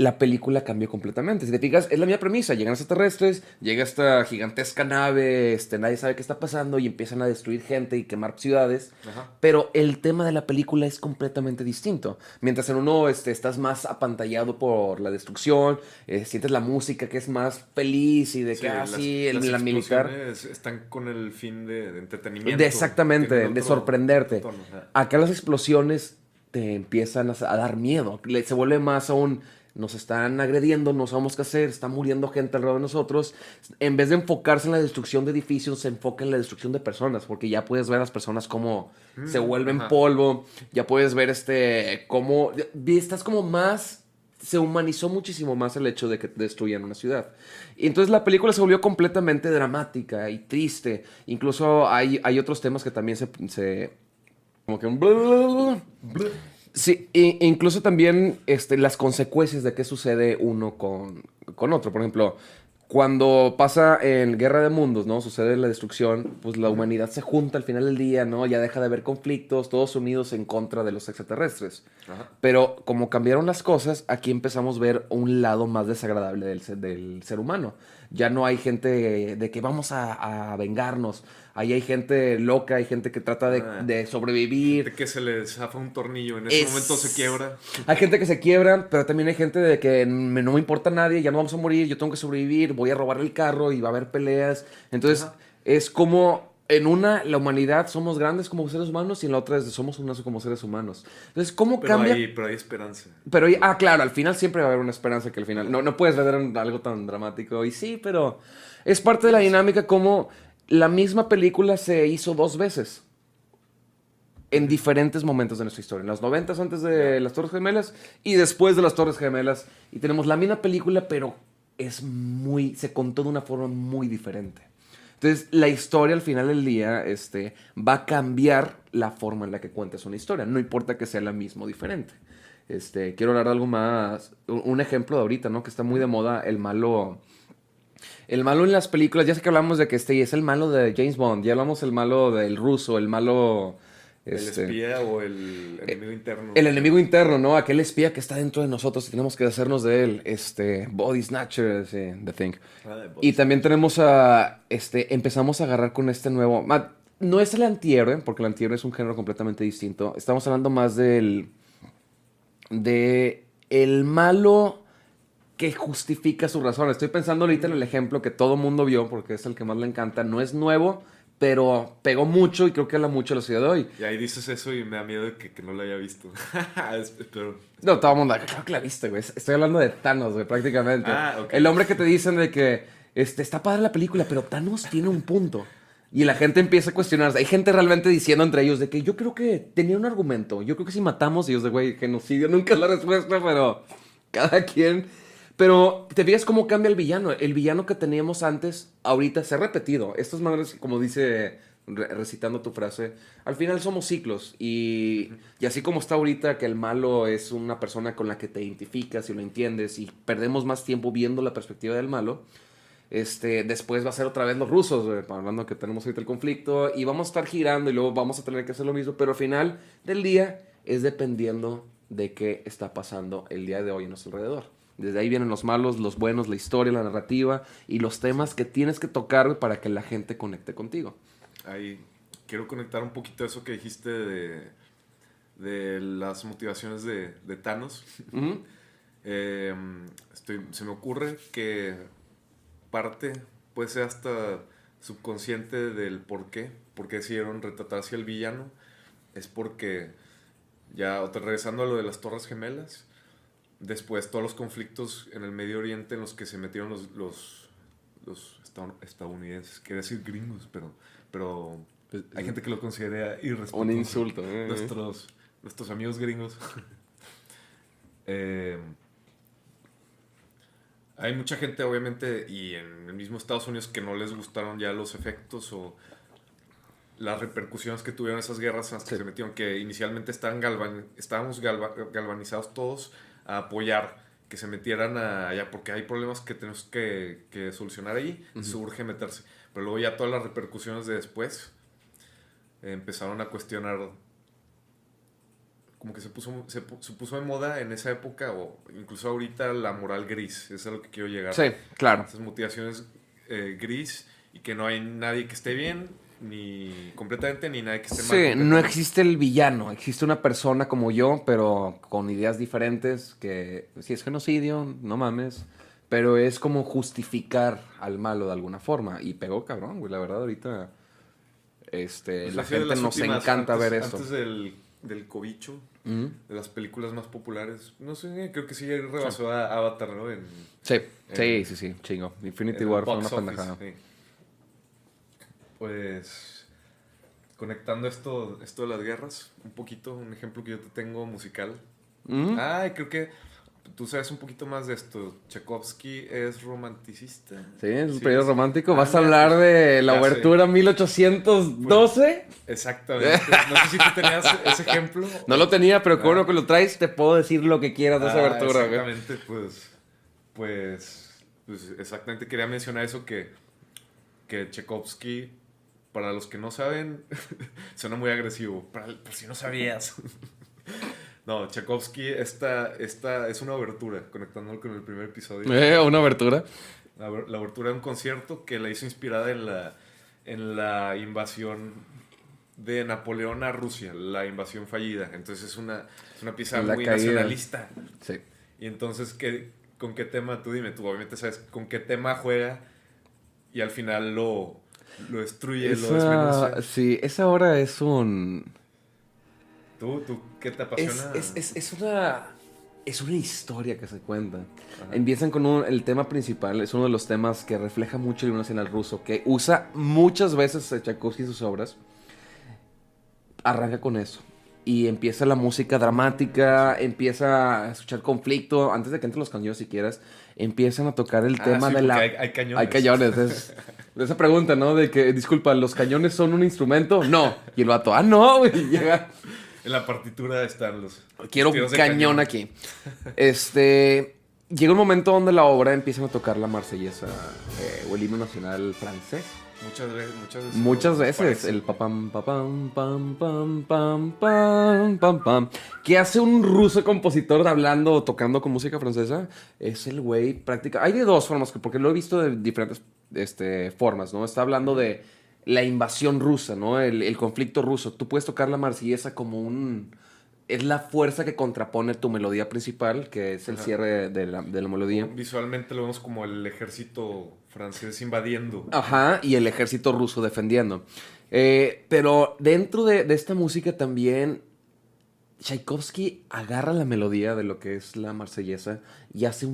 [SPEAKER 2] La película cambió completamente. Si te fijas, es la misma premisa. Llegan los extraterrestres, llega esta gigantesca nave, nadie sabe qué está pasando y empiezan a destruir gente y quemar ciudades. Ajá. Pero el tema de la película es completamente distinto. Mientras en uno estás más apantallado por la destrucción, sientes la música que es más feliz y de que la militar.
[SPEAKER 1] Están con el fin de entretenimiento.
[SPEAKER 2] Exactamente, de sorprenderte. Tono, acá las explosiones te empiezan a dar miedo. Se vuelve más aún... Nos están agrediendo, no sabemos qué hacer, está muriendo gente alrededor de nosotros. En vez de enfocarse en la destrucción de edificios, se enfoca en la destrucción de personas, porque ya puedes ver a las personas cómo se vuelven polvo, ya puedes ver cómo... Estás como más... Se humanizó muchísimo más el hecho de que destruyan una ciudad. Y entonces la película se volvió completamente dramática y triste. Incluso hay otros temas que también se como que... Sí, incluso también las consecuencias de qué sucede uno con otro. Por ejemplo, cuando pasa en Guerra de Mundos, ¿no? Sucede la destrucción, pues la humanidad se junta al final del día, ¿no? Ya deja de haber conflictos, todos unidos en contra de los extraterrestres. Ajá. Pero como cambiaron las cosas, aquí empezamos a ver un lado más desagradable del ser humano. Ya no hay gente de que vamos a vengarnos. Ahí hay gente loca, hay gente que trata de sobrevivir.
[SPEAKER 1] Gente que se le zafa un tornillo, en ese momento se quiebra.
[SPEAKER 2] Hay gente que se quiebra, pero también hay gente de que no me importa a nadie, ya no vamos a morir, yo tengo que sobrevivir, voy a robar el carro y va a haber peleas. Entonces, es como en una, la humanidad somos grandes como seres humanos y en la otra somos unos como seres humanos. Entonces, ¿cómo cambia?
[SPEAKER 1] Pero hay esperanza.
[SPEAKER 2] Claro, al final siempre va a haber una esperanza que al final... No puedes ver algo tan dramático. Y sí, pero es parte de la dinámica como... La misma película se hizo 2 veces en diferentes momentos de nuestra historia. En los 90 antes de las Torres Gemelas y después de las Torres Gemelas. Y tenemos la misma película, pero se contó de una forma muy diferente. Entonces, la historia al final del día va a cambiar la forma en la que cuentes una historia. No importa que sea la misma o diferente. Quiero hablar de algo más. Un ejemplo de ahorita, ¿no? Que está muy de moda, el malo... El malo en las películas, ya sé que hablamos de que es el malo de James Bond, ya hablamos el malo del ruso, el malo...
[SPEAKER 1] El espía o el enemigo interno.
[SPEAKER 2] El enemigo interno, ¿no? Aquel espía que está dentro de nosotros y tenemos que deshacernos de él. Body Snatcher, The Thing. Y también tenemos empezamos a agarrar con este nuevo... No es el antihéroe, porque el antihéroe es un género completamente distinto. Estamos hablando más del malo... que justifica su razón. Estoy pensando ahorita en el ejemplo que todo mundo vio, porque es el que más le encanta. No es nuevo, pero pegó mucho y creo que habla mucho de la ciudad de hoy.
[SPEAKER 1] Y ahí dices eso y me da miedo de que no lo haya visto. Pero...
[SPEAKER 2] No, todo el mundo, claro que la viste, güey. Estoy hablando de Thanos, güey, prácticamente. Okay. El hombre que te dicen de que está padre la película, pero Thanos tiene un punto. Y la gente empieza a cuestionarse. Hay gente realmente diciendo entre ellos de que yo creo que tenía un argumento. Yo creo que si matamos, y ellos de güey, genocidio nunca es la respuesta, pero cada quien. Pero te fijas cómo cambia el villano. El villano que teníamos antes, ahorita se ha repetido. Estas madres, como dice, recitando tu frase, al final somos ciclos. Y así como está ahorita que el malo es una persona con la que te identificas y lo entiendes y perdemos más tiempo viendo la perspectiva del malo. Después va a ser otra vez los rusos, hablando que tenemos ahorita el conflicto, y vamos a estar girando y luego vamos a tener que hacer lo mismo, pero al final del día es dependiendo de qué está pasando el día de hoy en nuestro alrededor. Desde ahí vienen los malos, los buenos, la historia, la narrativa y los temas que tienes que tocar para que la gente conecte contigo.
[SPEAKER 1] Ahí quiero conectar un poquito eso que dijiste de las motivaciones de Thanos.
[SPEAKER 2] Uh-huh.
[SPEAKER 1] Se me ocurre que parte puede ser hasta subconsciente del por qué decidieron retratar hacia el villano. Es porque, ya regresando a lo de las Torres Gemelas, después todos los conflictos en el Medio Oriente en los que se metieron los estadounidenses, quería decir gringos, pero hay gente que lo considera irrespetuoso.
[SPEAKER 2] Un insulto.
[SPEAKER 1] Nuestros amigos gringos. Hay mucha gente, obviamente, y en el mismo Estados Unidos, que no les gustaron ya los efectos o las repercusiones que tuvieron esas guerras en las que se metieron, que inicialmente estábamos galvanizados todos a apoyar que se metieran allá, porque hay problemas que tenemos que solucionar ahí, surge meterse. Pero luego ya todas las repercusiones de después empezaron a cuestionar, como que se puso de moda en esa época, o incluso ahorita, la moral gris. Eso es a lo que quiero llegar.
[SPEAKER 2] Sí, claro.
[SPEAKER 1] Esas motivaciones gris, y que no hay nadie que esté bien, ni completamente, ni nadie que esté mal.
[SPEAKER 2] Sí, no existe el villano. Existe una persona como yo, pero con ideas diferentes, que si es genocidio, no mames. Pero es como justificar al malo de alguna forma. Y pegó cabrón, güey. La verdad, ahorita
[SPEAKER 1] Pues
[SPEAKER 2] la gente nos encanta ver esto.
[SPEAKER 1] Antes del cobicho, de las películas más populares, no sé, creo que sí rebasó a Avatar, ¿no?
[SPEAKER 2] Sí, chingo. Infinity War fue una pendejada. Sí.
[SPEAKER 1] Pues, conectando esto de las guerras, un poquito, un ejemplo que yo te tengo musical. Creo que tú sabes un poquito más de esto. Tchaikovsky es romanticista.
[SPEAKER 2] Sí, es un periodo romántico. ¿Vas a hablar de la obertura 1812?
[SPEAKER 1] Pues, exactamente. No sé si tú tenías ese ejemplo.
[SPEAKER 2] No lo tenía, pero con uno que lo traes, te puedo decir lo que quieras de esa abertura.
[SPEAKER 1] Exactamente, pues exactamente quería mencionar eso, que Tchaikovsky, para los que no saben, suena muy agresivo. Por si no sabías. No, Tchaikovsky, esta es una obertura, conectándolo con el primer episodio.
[SPEAKER 2] ¿Una obertura?
[SPEAKER 1] La obertura de un concierto que la hizo inspirada en la invasión de Napoleón a Rusia, la invasión fallida. Entonces es una pieza muy nacionalista.
[SPEAKER 2] Sí.
[SPEAKER 1] Y entonces, ¿con qué tema? Tú dime, tú obviamente sabes con qué tema juega, y al final lo destruye, lo desmenuza.
[SPEAKER 2] Sí, esa obra es un...
[SPEAKER 1] ¿Tú qué te apasiona?
[SPEAKER 2] Es una historia que se cuenta. Ajá. Empiezan con el tema principal, es uno de los temas que refleja mucho el himno nacional ruso, que usa muchas veces Tchaikovsky en sus obras. Arranca con eso. Y empieza la música dramática, empieza a escuchar conflicto. Antes de que entren los cañones, si quieras, empiezan a tocar el tema de la...
[SPEAKER 1] Hay cañones.
[SPEAKER 2] Hay cañones. Esa pregunta, ¿no? De que, disculpa, ¿los cañones son un instrumento? No. Y el vato, no, güey. Llega...
[SPEAKER 1] En la partitura están los...
[SPEAKER 2] Quiero un cañón aquí. Llega un momento donde la obra empiezan a tocar la marsellesa o el himno nacional francés. Muchas veces. El papam, papam, pam, pam, pam, pam, pam, pam. ¿Qué hace un ruso compositor hablando o tocando con música francesa? Es el güey práctica. Hay de dos formas, porque lo he visto de diferentes formas, ¿no? Está hablando de la invasión rusa, ¿no? El conflicto ruso. Tú puedes tocar la marsellesa como es la fuerza que contrapone tu melodía principal, que es el cierre de la melodía.
[SPEAKER 1] Visualmente lo vemos como el ejército francés invadiendo.
[SPEAKER 2] Ajá, y el ejército ruso defendiendo. Pero dentro de esta música también, Tchaikovsky agarra la melodía de lo que es la marsellesa y hace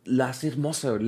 [SPEAKER 2] la hace hermosa.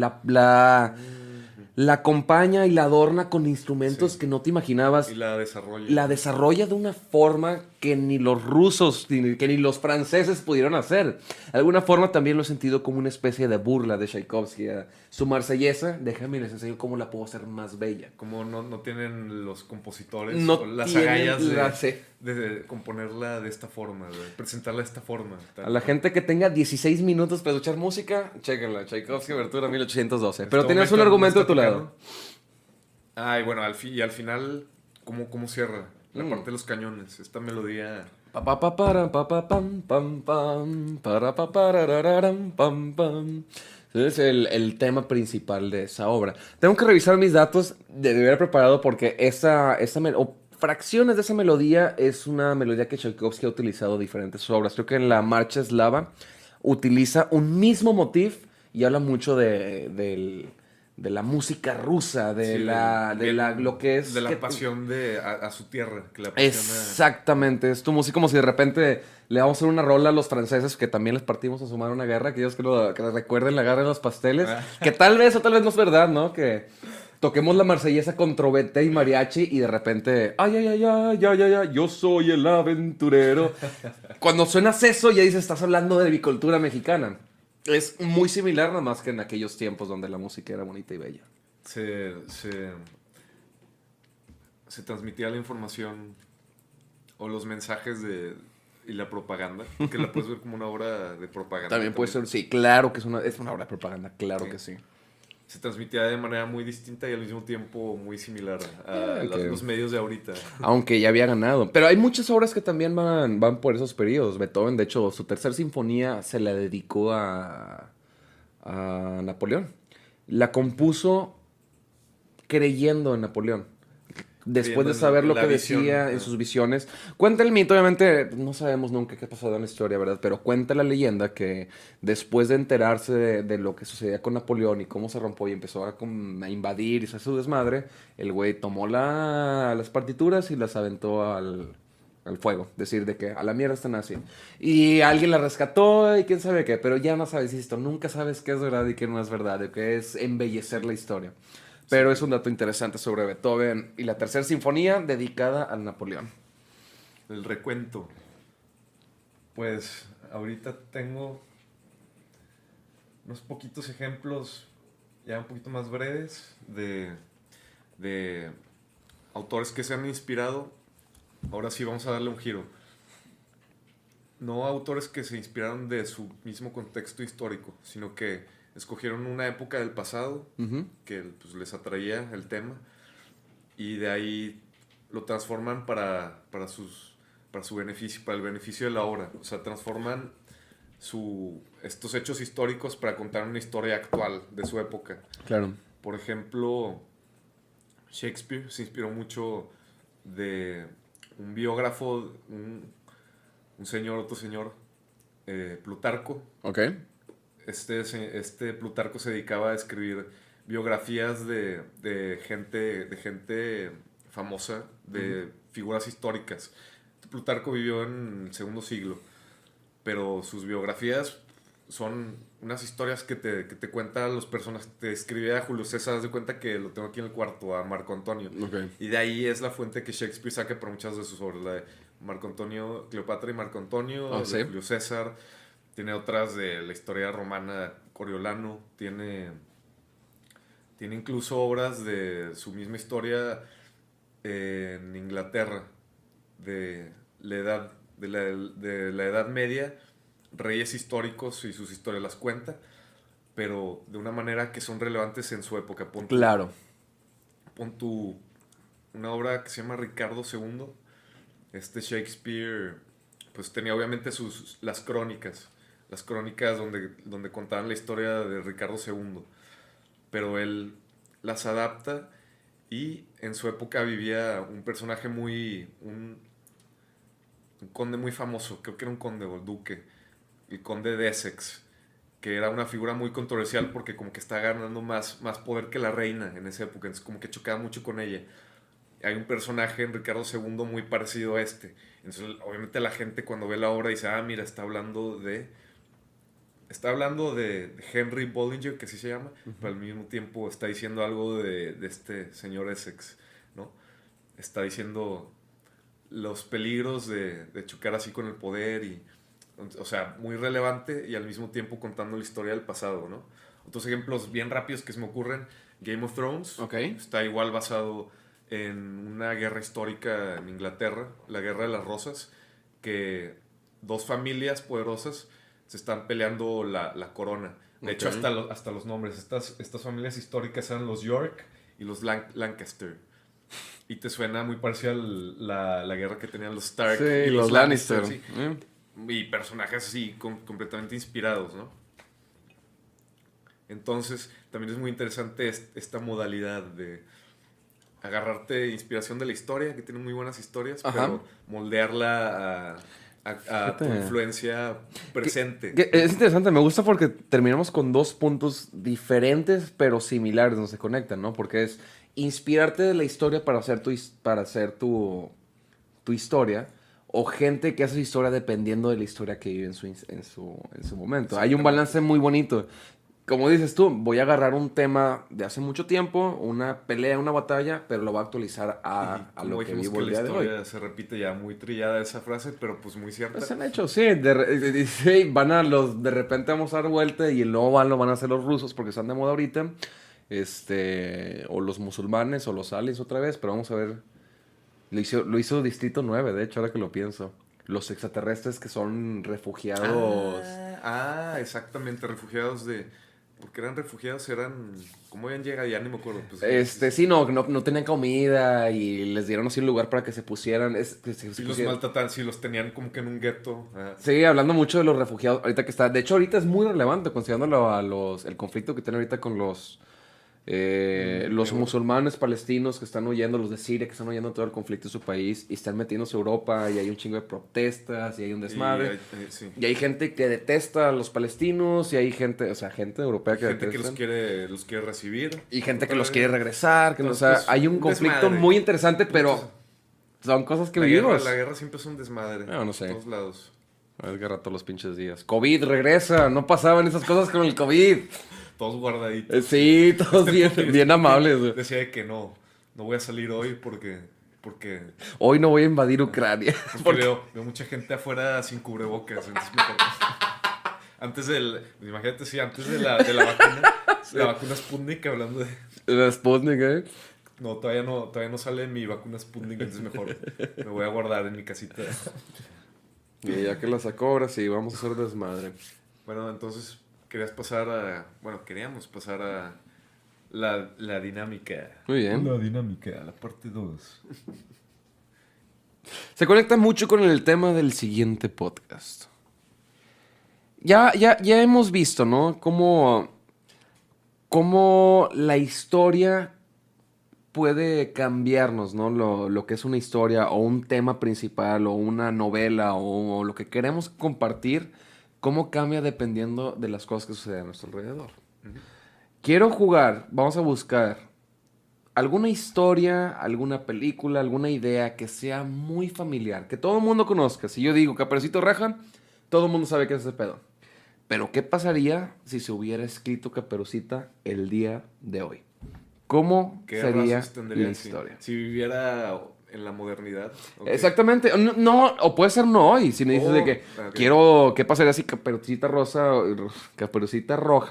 [SPEAKER 2] la acompaña y la adorna con instrumentos que no te imaginabas.
[SPEAKER 1] Y la desarrolla.
[SPEAKER 2] La desarrolla de una forma que ni los rusos, que ni los franceses pudieron hacer. De alguna forma también lo he sentido como una especie de burla de Tchaikovsky. Su Marsellesa, déjame les enseño cómo la puedo hacer más bella.
[SPEAKER 1] Como no tienen los compositores
[SPEAKER 2] No
[SPEAKER 1] las
[SPEAKER 2] tienen
[SPEAKER 1] agallas de componerla de esta forma, de presentarla de esta forma.
[SPEAKER 2] A la gente que tenga 16 minutos para escuchar música, chéquenla. Tchaikovsky, Abertura 1812. Pero tenías un argumento de tu lado.
[SPEAKER 1] Ay, bueno, al final, ¿cómo cierra? La parte de los cañones, esta melodía.
[SPEAKER 2] Es el tema principal de esa obra. Tengo que revisar mis datos, debí haber preparado porque fracciones de esa melodía es una melodía que Tchaikovsky ha utilizado en diferentes obras. Creo que en la Marcha Eslava utiliza un mismo motif y habla mucho de la música rusa, lo que es...
[SPEAKER 1] De la pasión a su tierra. Que la apasiona.
[SPEAKER 2] Exactamente, es tu música como si de repente le vamos a hacer una rola a los franceses que también les partimos a sumar una guerra, que ellos que recuerden la guerra de los pasteles, que tal vez o tal vez no es verdad, ¿no? Que toquemos la marsellesa con trompeta y mariachi y de repente, ay, yo soy el aventurero. Cuando suenas eso ya dices, estás hablando de mi cultura mexicana. Es muy similar, nada más que en aquellos tiempos donde la música era bonita y bella.
[SPEAKER 1] Se transmitía la información o los mensajes y la propaganda, que la puedes ver como una obra de propaganda.
[SPEAKER 2] También puede ser, sí, claro que es una obra de propaganda, claro que sí.
[SPEAKER 1] Se transmitía de manera muy distinta y al mismo tiempo muy similar a los medios de ahorita.
[SPEAKER 2] Aunque ya había ganado. Pero hay muchas obras que también van por esos periodos. Beethoven, de hecho, su tercera sinfonía se la dedicó a Napoleón. La compuso creyendo en Napoleón. Después de saber lo que decía en sus visiones. Cuenta el mito, obviamente, no sabemos nunca qué ha pasado en la historia, ¿verdad? Pero cuenta la leyenda que después de enterarse de lo que sucedía con Napoleón y cómo se rompió y empezó a invadir y hacer su desmadre, el güey tomó las partituras y las aventó al fuego. Decir de que a la mierda están así. Y alguien la rescató y quién sabe qué, pero ya no sabes esto. Nunca sabes qué es verdad y qué no es verdad, de qué es embellecer la historia. Pero es un dato interesante sobre Beethoven y la tercera sinfonía dedicada a Napoleón.
[SPEAKER 1] El recuento. Pues ahorita tengo unos poquitos ejemplos ya un poquito más breves de autores que se han inspirado. Ahora sí vamos a darle un giro. No autores que se inspiraron de su mismo contexto histórico, sino que escogieron una época del pasado que pues, les atraía el tema y de ahí lo transforman para su beneficio, para el beneficio de la obra. O sea, transforman estos hechos históricos para contar una historia actual de su época.
[SPEAKER 2] Claro.
[SPEAKER 1] Por ejemplo, Shakespeare se inspiró mucho de un biógrafo, otro señor, Plutarco.
[SPEAKER 2] Ok.
[SPEAKER 1] Este Plutarco se dedicaba a escribir biografías de gente famosa, de figuras históricas. Plutarco vivió en el segundo siglo, pero sus biografías son unas historias que te cuentan las personas. Te escribe a Julio César, haz de cuenta que lo tengo aquí en el cuarto, a Marco Antonio.
[SPEAKER 2] Okay.
[SPEAKER 1] Y de ahí es la fuente que Shakespeare saca para muchas de sus obras, la de Marco Antonio, Cleopatra y Marco Antonio,
[SPEAKER 2] ¿sí?
[SPEAKER 1] de Julio César. Tiene otras de la historia romana, Coriolano. Tiene incluso obras de su misma historia en Inglaterra, de la Edad Media, reyes históricos y sus historias las cuenta, pero de una manera que son relevantes en su época.
[SPEAKER 2] Claro.
[SPEAKER 1] Pon una obra que se llama Ricardo II. Shakespeare pues tenía obviamente las crónicas donde contaban la historia de Ricardo II, pero él las adapta y en su época vivía un personaje un conde muy famoso, creo que era un conde o duque, el conde de Essex, que era una figura muy controversial porque como que está ganando más poder que la reina en esa época, entonces como que chocaba mucho con ella. Hay un personaje en Ricardo II muy parecido a este, entonces obviamente la gente cuando ve la obra dice, mira, está hablando de está hablando de Henry Bollinger, que así se llama, pero al mismo tiempo está diciendo algo de este señor Essex, ¿no? Está diciendo los peligros de chocar así con el poder y, o sea, muy relevante y al mismo tiempo contando la historia del pasado, ¿no? Otros ejemplos bien rápidos que se me ocurren, Game of Thrones, está igual basado en una guerra histórica en Inglaterra, la Guerra de las Rosas, que dos familias poderosas se están peleando la corona. De hecho, hasta los nombres. Estas familias históricas eran los York y los Lancaster. Y te suena muy parecido a la guerra que tenían los Stark y
[SPEAKER 2] los Lannister.
[SPEAKER 1] Sí. Y personajes así completamente inspirados, ¿no? Entonces, también es muy interesante esta modalidad de agarrarte inspiración de la historia, que tiene muy buenas historias, pero moldearla a tu influencia presente.
[SPEAKER 2] Es interesante, me gusta porque terminamos con dos puntos diferentes pero similares, no se conectan, ¿no? Porque es inspirarte de la historia para hacer tu historia, o gente que hace su historia dependiendo de la historia que vive en su momento. Hay un balance muy bonito. Como dices tú, voy a agarrar un tema de hace mucho tiempo, una pelea, una batalla, pero lo voy a actualizar a lo que vivo el día de hoy.
[SPEAKER 1] La historia se repite ya muy trillada esa frase, pero pues muy cierta.
[SPEAKER 2] Pues han hecho, sí. Sí, de repente vamos a dar vuelta y luego lo van a hacer los rusos porque están de moda ahorita. O los musulmanes o los aliens otra vez, pero vamos a ver. Lo hizo Distrito 9, de hecho, ahora que lo pienso. Los extraterrestres que son refugiados.
[SPEAKER 1] Exactamente, refugiados porque eran refugiados, ¿cómo habían llegado? Ya ni me acuerdo. Pues,
[SPEAKER 2] sí, no tenían comida y les dieron así un lugar para que se pusieran.
[SPEAKER 1] Los maltrataban, sí, los tenían como que en un gueto.
[SPEAKER 2] Sí, hablando mucho de los refugiados, ahorita que está. De hecho, ahorita es muy relevante considerando el conflicto que tiene ahorita con los musulmanes palestinos que están huyendo, los de Siria que están huyendo todo el conflicto de su país y están metiéndose a Europa y hay un chingo de protestas y hay un desmadre. Y hay gente que detesta a los palestinos y hay gente, gente europea que detesta.
[SPEAKER 1] Gente que los quiere recibir.
[SPEAKER 2] Y gente que los quiere regresar. Hay un conflicto muy interesante, pero son cosas que vivimos.
[SPEAKER 1] La guerra siempre es un desmadre.
[SPEAKER 2] No sé.
[SPEAKER 1] En todos lados.
[SPEAKER 2] Es guerra todos los pinches días. COVID, regresa. No pasaban esas cosas con el COVID.
[SPEAKER 1] Todos guardaditos.
[SPEAKER 2] Sí, todos bien amables. Güey.
[SPEAKER 1] Decía que no voy a salir hoy porque
[SPEAKER 2] hoy no voy a invadir Ucrania.
[SPEAKER 1] Porque veo mucha gente afuera sin cubrebocas. Entonces antes de la vacuna, la vacuna Sputnik, hablando de...
[SPEAKER 2] La Sputnik, ¿eh?
[SPEAKER 1] No, todavía no sale mi vacuna Sputnik, entonces mejor me voy a guardar en mi casita.
[SPEAKER 2] Y ya que la sacó, ahora sí, vamos a hacer desmadre.
[SPEAKER 1] Bueno, entonces... queríamos pasar a la dinámica.
[SPEAKER 2] Muy bien.
[SPEAKER 1] La dinámica, la parte 2.
[SPEAKER 2] Se conecta mucho con el tema del siguiente podcast. Ya hemos visto, ¿no? Cómo la historia puede cambiarnos, ¿no? Lo que es una historia o un tema principal o una novela o lo que queremos compartir, cómo cambia dependiendo de las cosas que suceden a nuestro alrededor. Quiero jugar, vamos a buscar alguna historia, alguna película, alguna idea que sea muy familiar, que todo el mundo conozca. Si yo digo Caperucita Roja, todo el mundo sabe qué es ese pedo. Pero ¿qué pasaría si se hubiera escrito Caperucita el día de hoy? ¿Cómo sería la historia?
[SPEAKER 1] Si viviera en la modernidad.
[SPEAKER 2] Okay. Exactamente. No, o puede ser no hoy. Si me dices de que ¿qué pasaría si Caperucita Roja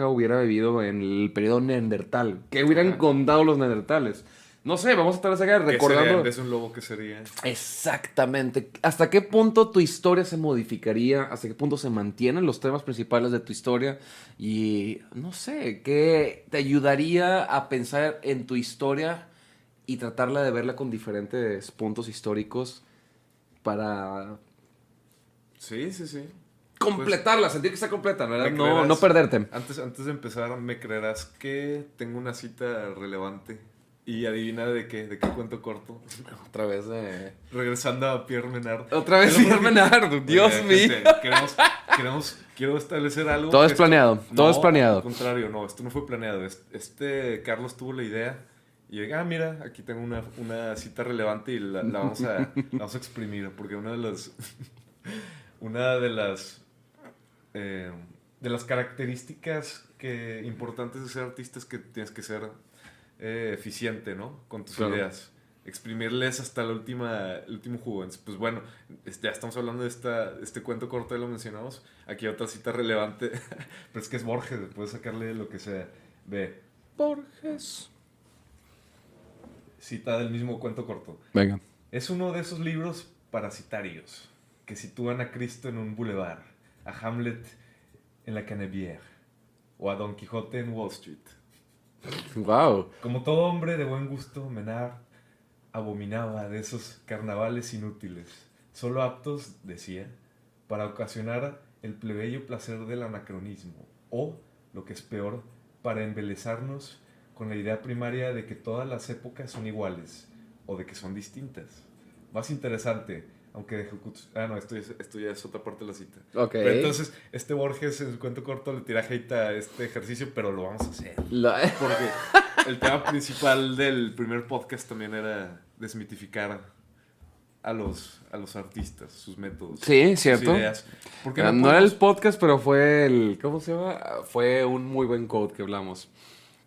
[SPEAKER 2] hubiera vivido en el periodo neandertal? ¿Qué hubieran contado los neandertales? No sé, vamos a estar recordando.
[SPEAKER 1] En vez de un lobo, ¿qué sería?
[SPEAKER 2] Exactamente. ¿Hasta qué punto tu historia se modificaría? ¿Hasta qué punto se mantienen los temas principales de tu historia? Y no sé, ¿qué te ayudaría a pensar en tu historia y tratarla de verla con diferentes puntos históricos para...
[SPEAKER 1] Sí.
[SPEAKER 2] completarla, pues, sentir que está completa, ¿verdad? No perderte.
[SPEAKER 1] Antes de empezar, ¿me creerás que tengo una cita relevante? Y adivina de qué cuento corto.
[SPEAKER 2] Otra vez de...
[SPEAKER 1] Regresando a Pierre Menard.
[SPEAKER 2] Otra vez Pierre Menard, Dios mío.
[SPEAKER 1] Quiero establecer algo.
[SPEAKER 2] Todo es planeado, todo es planeado.
[SPEAKER 1] Al contrario, no, esto no fue planeado. Carlos tuvo la idea y dije, mira, aquí tengo una cita relevante y la vamos a exprimir. Porque una de las de las características importantes de ser artista es que tienes que ser eficiente, ¿no? Con tus ideas. Exprimirles hasta el último jugo. Entonces, pues bueno, ya estamos hablando de este cuento corto, ya lo mencionamos. Aquí hay otra cita relevante, pero es que es Borges, puedes sacarle lo que sea. Ve.
[SPEAKER 2] Borges.
[SPEAKER 1] Cita del mismo cuento corto.
[SPEAKER 2] Venga.
[SPEAKER 1] Es uno de esos libros parasitarios que sitúan a Cristo en un boulevard, a Hamlet en la Canebière o a Don Quijote en Wall Street.
[SPEAKER 2] Wow.
[SPEAKER 1] Como todo hombre de buen gusto, Menard abominaba de esos carnavales inútiles, solo aptos, decía, para ocasionar el plebeyo placer del anacronismo, o, lo que es peor, para embelezarnos con la idea primaria de que todas las épocas son iguales, o de que son distintas. Más interesante, aunque de no, esto ya es otra parte de la cita.
[SPEAKER 2] Okay.
[SPEAKER 1] Pero entonces, Borges en su cuento corto le tira hate a este ejercicio, pero lo vamos a hacer. Porque el tema principal del primer podcast también era desmitificar a los artistas, sus métodos.
[SPEAKER 2] Sí, cierto.
[SPEAKER 1] Sus ideas.
[SPEAKER 2] No era el podcast, pero fue el... ¿Cómo se llama? Fue un muy buen quote que hablamos.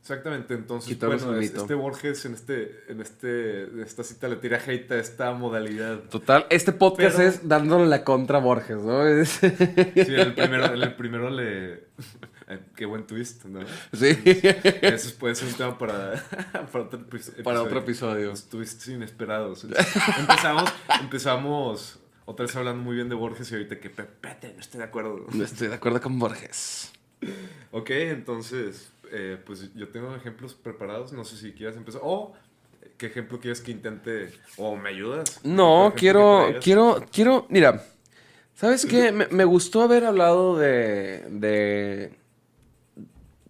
[SPEAKER 1] Exactamente, entonces, bueno, Borges en esta cita le tira hate a esta modalidad.
[SPEAKER 2] Total, este podcast es dándole la contra a Borges, ¿no?
[SPEAKER 1] Sí, en el primero le... qué buen twist, ¿no?
[SPEAKER 2] Sí.
[SPEAKER 1] Eso puede ser un tema para otro episodio.
[SPEAKER 2] Para otro episodio.
[SPEAKER 1] Los twists inesperados. Empezamos otra vez hablando muy bien de Borges y ahorita que Pete, no estoy de acuerdo.
[SPEAKER 2] No estoy de acuerdo con Borges.
[SPEAKER 1] Ok, entonces... pues yo tengo ejemplos preparados, no sé si quieras empezar. O, ¿qué ejemplo quieres que intente? ¿O me ayudas?
[SPEAKER 2] No, quiero, mira, ¿sabes qué? Me gustó haber hablado de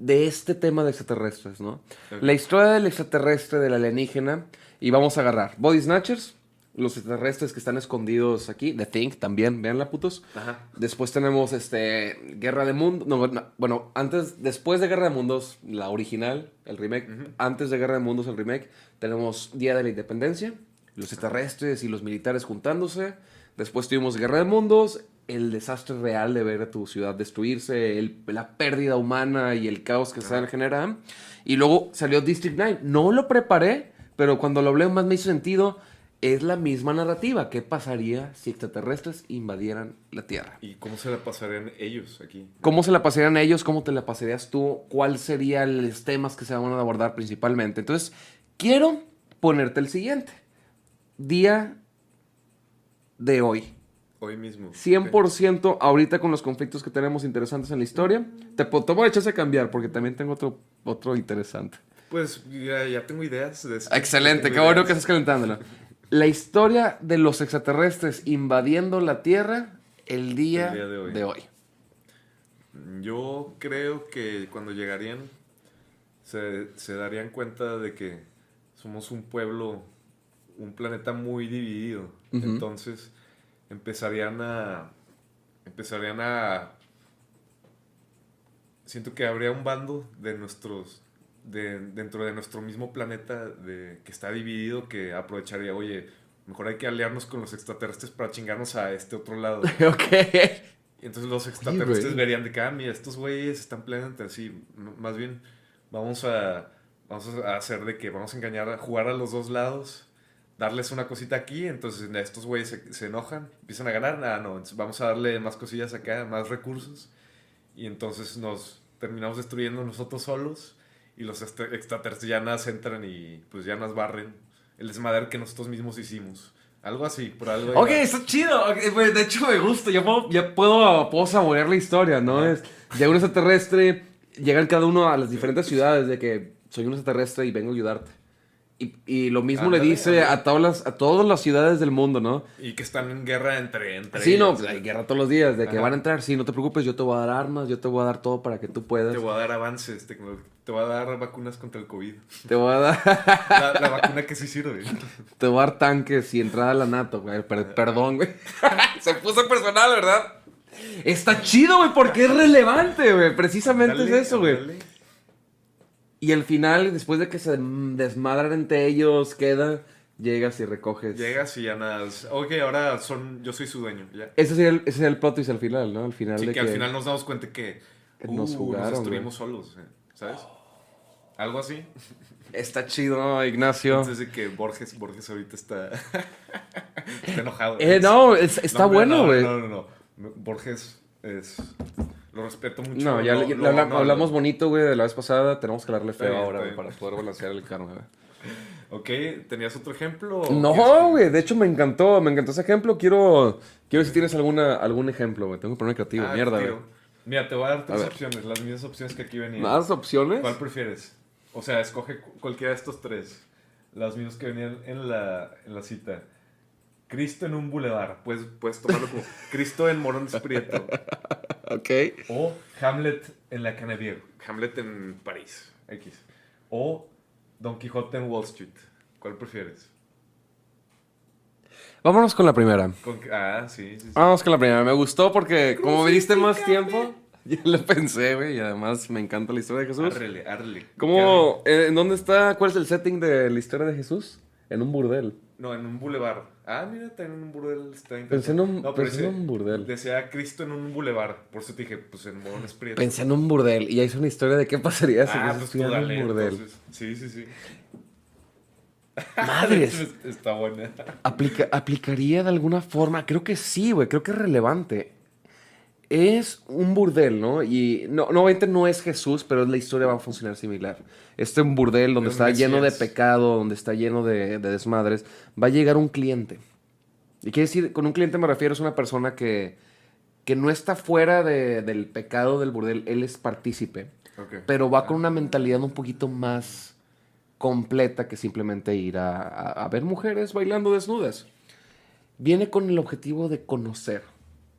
[SPEAKER 2] este tema de extraterrestres, ¿no? Okay. La historia del extraterrestre, del alienígena, y vamos a agarrar Body Snatchers, los extraterrestres que están escondidos aquí, The Thing también, véanla, putos.
[SPEAKER 1] Ajá.
[SPEAKER 2] Después tenemos Guerra de Mundos. Bueno, después de Guerra de Mundos, la original, el remake. Uh-huh. Antes de Guerra de Mundos, el remake, tenemos Día de la Independencia, los extraterrestres y los militares juntándose. Después tuvimos Guerra de Mundos, el desastre real de ver a tu ciudad destruirse, la pérdida humana y el caos que se genera. Y luego salió District 9. No lo preparé, pero cuando lo hablé más me hizo sentido. Es la misma narrativa. ¿Qué pasaría si extraterrestres invadieran la Tierra?
[SPEAKER 1] ¿Y cómo se la pasarían ellos aquí?
[SPEAKER 2] ¿Cómo se la pasarían ellos? ¿Cómo te la pasarías tú? ¿Cuáles serían los temas que se van a abordar principalmente? Entonces, quiero ponerte el siguiente. Día de hoy.
[SPEAKER 1] Hoy mismo.
[SPEAKER 2] 100% okay. Ahorita con los conflictos que tenemos interesantes en la historia. Te voy a echarse a cambiar porque también tengo otro interesante.
[SPEAKER 1] Pues ya tengo ideas.
[SPEAKER 2] Excelente, qué bueno que estás calentándola. La historia de los extraterrestres invadiendo la Tierra el día de hoy.
[SPEAKER 1] Yo creo que cuando llegarían se darían cuenta de que somos un pueblo, un planeta muy dividido. Uh-huh. Entonces empezarían a... Siento que habría un bando de dentro de nuestro mismo planeta que está dividido, que aprovecharía, oye, mejor hay que aliarnos con los extraterrestres para chingarnos a este otro lado.
[SPEAKER 2] Ok.
[SPEAKER 1] Y entonces los extraterrestres verían de que, mira, estos güeyes están peleando entre sí. Más bien, vamos a hacer de que vamos a engañar, a jugar a los dos lados, darles una cosita aquí, entonces estos güeyes se enojan, empiezan a ganar, no, entonces vamos a darle más cosillas acá, más recursos, y entonces nos terminamos destruyendo nosotros solos. Y los extraterrestres ya nos entran y pues ya nos barren el desmadre que nosotros mismos hicimos. Algo así, por algo.
[SPEAKER 2] Ok, está chido. Okay, de hecho, me gusta. Ya puedo saborear la historia, ¿no? Llega un extraterrestre, llegan cada uno a las diferentes ciudades de que soy un extraterrestre y vengo a ayudarte. Y lo mismo le dice a todas las ciudades del mundo, ¿no?
[SPEAKER 1] Y que están en guerra entre
[SPEAKER 2] sí, ellos. No, hay guerra todos los días, de que van a entrar. Sí, no te preocupes, yo te voy a dar armas, yo te voy a dar todo para que tú puedas.
[SPEAKER 1] Te voy a dar avances tecnológicos, te voy a dar vacunas contra el COVID.
[SPEAKER 2] Te voy a dar...
[SPEAKER 1] la vacuna que sí sirve.
[SPEAKER 2] Te voy a dar tanques y entrada a la NATO, güey. Perdón, güey. Se puso personal, ¿verdad? Está chido, güey, porque es relevante, güey. Precisamente es eso, güey. Y al final, después de que se desmadran entre ellos, llegas y recoges.
[SPEAKER 1] Llegas y ya nada. Ok, ahora yo soy su dueño. ¿Ya?
[SPEAKER 2] Ese es el plot twist al final, ¿no? Al final
[SPEAKER 1] sí, que al final nos damos cuenta que
[SPEAKER 2] Nos jugaron,
[SPEAKER 1] nos estuvimos solos, ¿sabes? Algo así.
[SPEAKER 2] Está chido, Ignacio.
[SPEAKER 1] Entonces de que Borges ahorita está enojado.
[SPEAKER 2] No, está bueno, güey.
[SPEAKER 1] No. Borges es... Lo respeto mucho.
[SPEAKER 2] No, ya hablamos bonito, güey, de la vez pasada. Tenemos que hablarle feo ahora, güey, para poder balancear el karma, güey.
[SPEAKER 1] Ok, ¿tenías otro ejemplo?
[SPEAKER 2] No, güey, de hecho me encantó ese ejemplo. Quiero ver si tienes algún ejemplo, güey. Tengo que ponerme creativo, mierda, güey.
[SPEAKER 1] Mira, te voy a dar tres opciones, las mismas opciones que aquí venían.
[SPEAKER 2] ¿Más opciones?
[SPEAKER 1] ¿Cuál prefieres? O sea, escoge cualquiera de estos tres. Las mismas que venían en la cita. Cristo en un bulevar. Puedes tomarlo como Cristo en Morón de Prieto.
[SPEAKER 2] Ok.
[SPEAKER 1] O Hamlet en la Canadienne. Hamlet en París. X. O Don Quijote en Wall Street. ¿Cuál prefieres?
[SPEAKER 2] Vámonos con la primera.
[SPEAKER 1] Sí.
[SPEAKER 2] Vamos con la primera. Me gustó porque como me diste más tiempo, ya lo pensé, güey. Y además me encanta la historia de Jesús.
[SPEAKER 1] Arle.
[SPEAKER 2] ¿Cómo? ¿En dónde está? ¿Cuál es el setting de la historia de Jesús? En un burdel.
[SPEAKER 1] No, en un bulevar. Mira, está en un burdel.
[SPEAKER 2] Pensé en un burdel.
[SPEAKER 1] Decía Cristo en un bulevar. Por eso te dije, pues en Morón de Prieto.
[SPEAKER 2] Pensé en un burdel. Y ahí hizo una historia de qué pasaría si Jesús estuviera en un burdel.
[SPEAKER 1] Entonces, sí.
[SPEAKER 2] Madres.
[SPEAKER 1] Está buena.
[SPEAKER 2] ¿Aplicaría de alguna forma? Creo que sí, güey. Creo que es relevante. Es un burdel, ¿no? Y obviamente no es Jesús, pero la historia va a funcionar similar. Es un burdel donde está lleno de pecado, donde está lleno de desmadres. Va a llegar un cliente. Y quiere decir, con un cliente me refiero, es una persona que no está fuera del pecado del burdel. Él es partícipe.
[SPEAKER 1] Okay.
[SPEAKER 2] Pero va con una mentalidad un poquito más completa que simplemente ir a ver mujeres bailando desnudas. Viene con el objetivo de conocer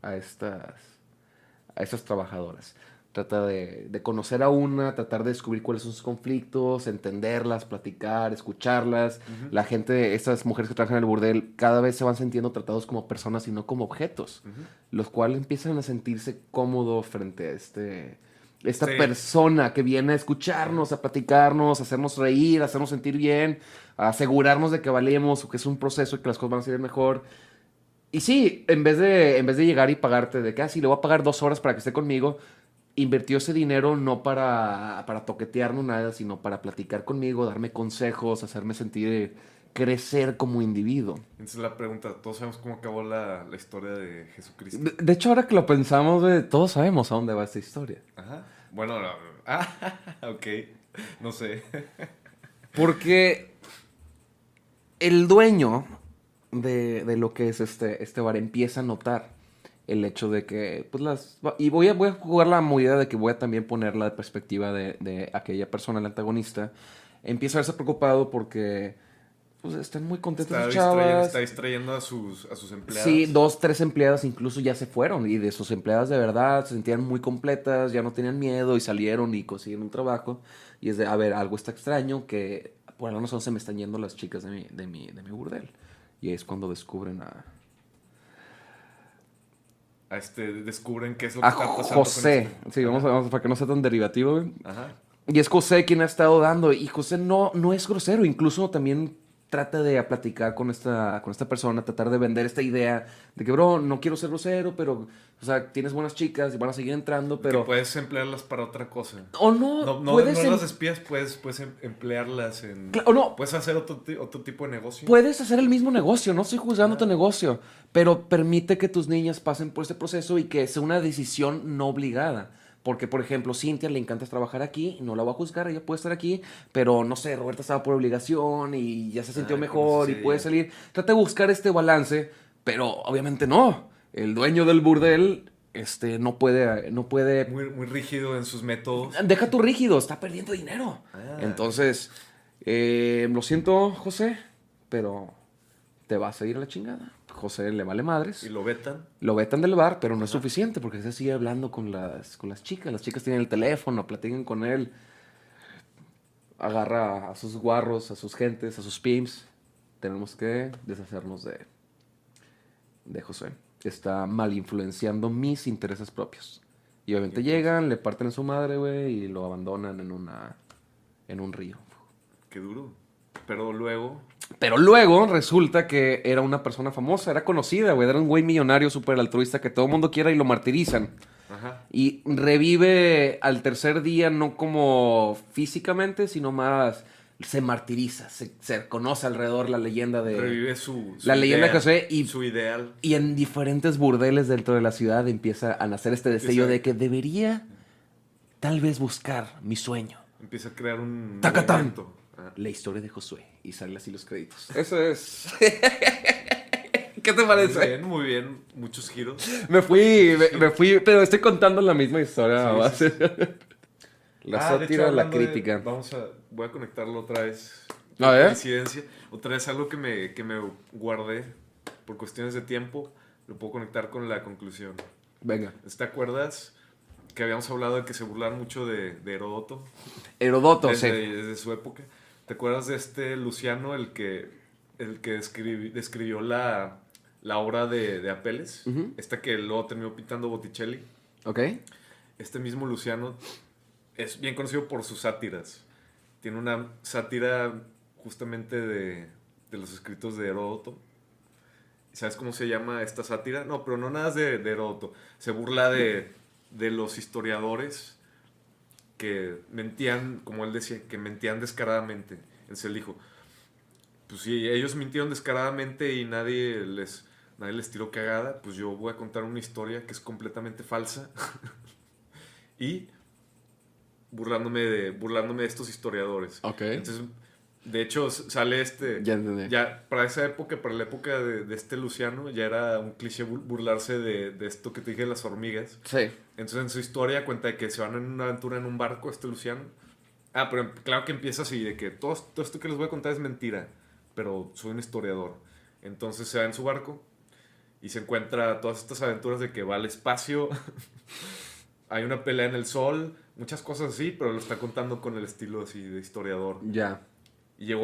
[SPEAKER 2] a estas trabajadoras. Trata de conocer a una, tratar de descubrir cuáles son sus conflictos, entenderlas, platicar, escucharlas. Uh-huh. La gente, estas mujeres que trabajan en el burdel, cada vez se van sintiendo tratados como personas y no como objetos, uh-huh. Los cuales empiezan a sentirse cómodos frente a esta persona que viene a escucharnos, a platicarnos, a hacernos reír, a hacernos sentir bien, a asegurarnos de que valemos, o que es un proceso y que las cosas van a salir mejor. Y sí, en vez de llegar y pagarte de que, sí, le voy a pagar 2 horas para que esté conmigo, invirtió ese dinero no para toquetearnos nada, sino para platicar conmigo, darme consejos, hacerme sentir crecer como individuo.
[SPEAKER 1] Entonces la pregunta, ¿todos sabemos cómo acabó la historia de Jesucristo?
[SPEAKER 2] De hecho, ahora que lo pensamos, todos sabemos a dónde va esta historia.
[SPEAKER 1] Ajá. Bueno, ok. No sé.
[SPEAKER 2] Porque el dueño de lo que es este bar empieza a notar el hecho de que, pues y voy a jugar la movida de que voy a también poner la perspectiva de aquella persona, el antagonista. Empieza a verse preocupado porque, pues, están muy contentos las chavas.
[SPEAKER 1] Está distrayendo a sus empleadas.
[SPEAKER 2] Sí, 2, 3 empleadas incluso ya se fueron. Y de sus empleadas de verdad se sentían muy completas, ya no tenían miedo y salieron y consiguieron un trabajo. Y es de, a ver, algo está extraño que por alguna razón se me están yendo las chicas de mi burdel. Y ahí es cuando descubren
[SPEAKER 1] descubren qué es lo que está pasando
[SPEAKER 2] José.
[SPEAKER 1] con
[SPEAKER 2] Sí, vamos para que no sea tan derivativo, güey.
[SPEAKER 1] Ajá.
[SPEAKER 2] Y es José quien ha estado dando. Y José no es grosero. Incluso también trata de platicar con esta persona, tratar de vender esta idea de que, bro, no quiero ser grosero, pero, o sea, tienes buenas chicas y van a seguir entrando, pero...
[SPEAKER 1] Que puedes emplearlas para otra cosa.
[SPEAKER 2] O no,
[SPEAKER 1] no las despidas, puedes emplearlas en...
[SPEAKER 2] O no.
[SPEAKER 1] Puedes hacer otro tipo de negocio.
[SPEAKER 2] Puedes hacer el mismo negocio, no estoy juzgando tu negocio, pero permite que tus niñas pasen por este proceso y que sea una decisión no obligada. Porque, por ejemplo, Cintia le encanta trabajar aquí, no la voy a juzgar, ella puede estar aquí, pero no sé, Roberta estaba por obligación y ya se sintió mejor y puede salir. Trata de buscar este balance, pero obviamente no. El dueño del burdel no puede...
[SPEAKER 1] Muy rígido en sus métodos.
[SPEAKER 2] Deja tu rígido, está perdiendo dinero. Entonces, lo siento, José, pero te vas a ir a la chingada. José le vale madres.
[SPEAKER 1] ¿Y lo vetan?
[SPEAKER 2] Lo vetan del bar, pero no es suficiente porque se sigue hablando con las chicas. Las chicas tienen el teléfono, platican con él. Agarra a sus guarros, a sus gentes, a sus pimps. Tenemos que deshacernos de José. Está mal influenciando mis intereses propios. Y obviamente llegan, le parten a su madre, güey, y lo abandonan en un río.
[SPEAKER 1] Qué duro. Pero luego
[SPEAKER 2] resulta que era una persona famosa, era conocida, güey. Era un güey millonario súper altruista que todo el mundo quiera y lo martirizan.
[SPEAKER 1] Ajá.
[SPEAKER 2] Y revive al tercer día no como físicamente, sino más se martiriza, se conoce alrededor la leyenda de...
[SPEAKER 1] Revive su
[SPEAKER 2] La leyenda de
[SPEAKER 1] idea,
[SPEAKER 2] Josué
[SPEAKER 1] su ideal.
[SPEAKER 2] y en diferentes burdeles dentro de la ciudad empieza a nacer este deseo de que debería tal vez buscar mi sueño.
[SPEAKER 1] Empieza a crear un
[SPEAKER 2] ¡Tacatán!
[SPEAKER 1] movimiento.
[SPEAKER 2] La historia de Josué. Y salen así los créditos. Eso es. ¿Qué te parece?
[SPEAKER 1] Muy bien. Muchos giros.
[SPEAKER 2] Me fui, pero estoy contando la misma historia.
[SPEAKER 1] Sí, sí, sí.
[SPEAKER 2] La sátira, la crítica.
[SPEAKER 1] Voy a conectarlo otra vez.
[SPEAKER 2] A ver.
[SPEAKER 1] Coincidencia. Otra vez algo que me guardé por cuestiones de tiempo. Lo puedo conectar con la conclusión.
[SPEAKER 2] Venga.
[SPEAKER 1] ¿Te acuerdas que habíamos hablado de que se burlan mucho de Heródoto?
[SPEAKER 2] Heródoto, sí.
[SPEAKER 1] Desde su época. ¿Te acuerdas de este Luciano, el que describió la obra de Apeles?
[SPEAKER 2] Uh-huh.
[SPEAKER 1] Esta que luego terminó pintando Botticelli.
[SPEAKER 2] Ok.
[SPEAKER 1] Este mismo Luciano es bien conocido por sus sátiras. Tiene una sátira justamente de los escritos de Heródoto. ¿Sabes cómo se llama esta sátira? No, pero no nada de Heródoto. Se burla de los historiadores que mentían, como él decía, que mentían descaradamente. Entonces él dijo, pues si ellos mintieron descaradamente y nadie les tiró cagada, pues yo voy a contar una historia que es completamente falsa. Y burlándome de estos historiadores.
[SPEAKER 2] Ok.
[SPEAKER 1] Entonces, de hecho, sale
[SPEAKER 2] Ya entendí.
[SPEAKER 1] ya para esa época, para la época de este Luciano, ya era un cliché burlarse de esto que te dije de las hormigas.
[SPEAKER 2] Sí.
[SPEAKER 1] Entonces, en su historia cuenta de que se van en una aventura en un barco, este Luciano. Pero claro que empieza así, de que todo esto que les voy a contar es mentira, pero soy un historiador. Entonces se va en su barco y se encuentra todas estas aventuras de que va al espacio, hay una pelea en el sol, muchas cosas así, pero lo está contando con el estilo así de historiador.
[SPEAKER 2] Ya.
[SPEAKER 1] Y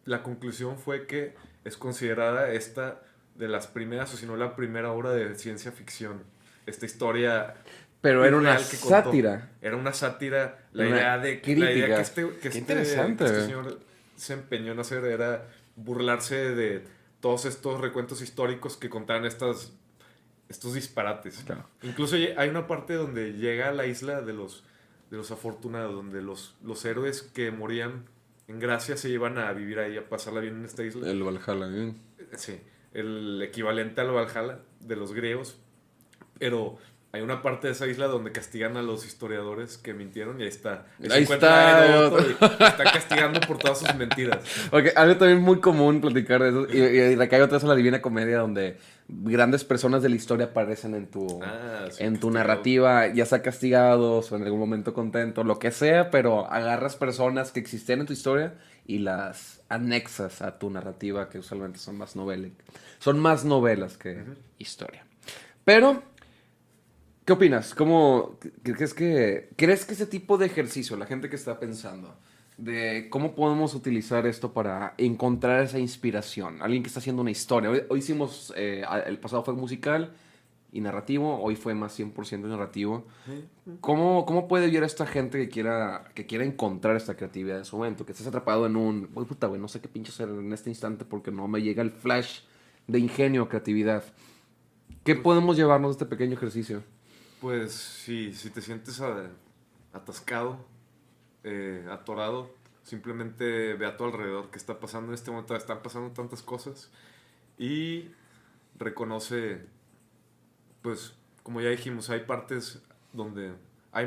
[SPEAKER 1] la conclusión fue que es considerada esta de las primeras, o si no la primera obra de ciencia ficción. Esta historia...
[SPEAKER 2] Pero era una
[SPEAKER 1] que contó.
[SPEAKER 2] sátira.
[SPEAKER 1] Era una sátira. La
[SPEAKER 2] Una
[SPEAKER 1] idea de
[SPEAKER 2] crítica.
[SPEAKER 1] la idea que
[SPEAKER 2] Qué interesante.
[SPEAKER 1] este señor se empeñó en hacer era burlarse de todos estos recuentos históricos que contaban estos disparates.
[SPEAKER 2] Claro.
[SPEAKER 1] Incluso hay una parte donde llega a la isla de los afortunados, donde los héroes que morían en gracia se iban a vivir ahí, a pasarla bien en esta isla.
[SPEAKER 2] El Valhalla, bien.
[SPEAKER 1] Sí, el equivalente al Valhalla de los griegos. Pero hay una parte de esa isla donde castigan a los historiadores que mintieron y ahí está.
[SPEAKER 2] Ahí está.
[SPEAKER 1] Heródoto y está castigando por todas sus mentiras.
[SPEAKER 2] Ok, algo también muy común platicar de eso. Y recae otra vez a la Divina Comedia donde grandes personas de la historia aparecen en tu narrativa, ya sea castigados o en algún momento contentos, lo que sea, pero agarras personas que existían en tu historia y las anexas a tu narrativa, que usualmente son más novelas que historia. Pero... ¿qué opinas? ¿Crees que ese tipo de ejercicio, la gente que está pensando, de cómo podemos utilizar esto para encontrar esa inspiración? Alguien que está haciendo una historia. Hoy hicimos, el pasado fue musical y narrativo, hoy fue más 100% narrativo. ¿Cómo puede ver a esta gente que quiera encontrar esta creatividad en su momento? Que estés atrapado en un... uy, puta, güey, no sé qué pinche hacer en este instante porque no me llega el flash de ingenio o creatividad. ¿Qué podemos llevarnos de este pequeño ejercicio?
[SPEAKER 1] Pues si te sientes atascado, atorado, simplemente ve a tu alrededor qué está pasando en este momento. Están pasando tantas cosas y reconoce, pues como ya dijimos, hay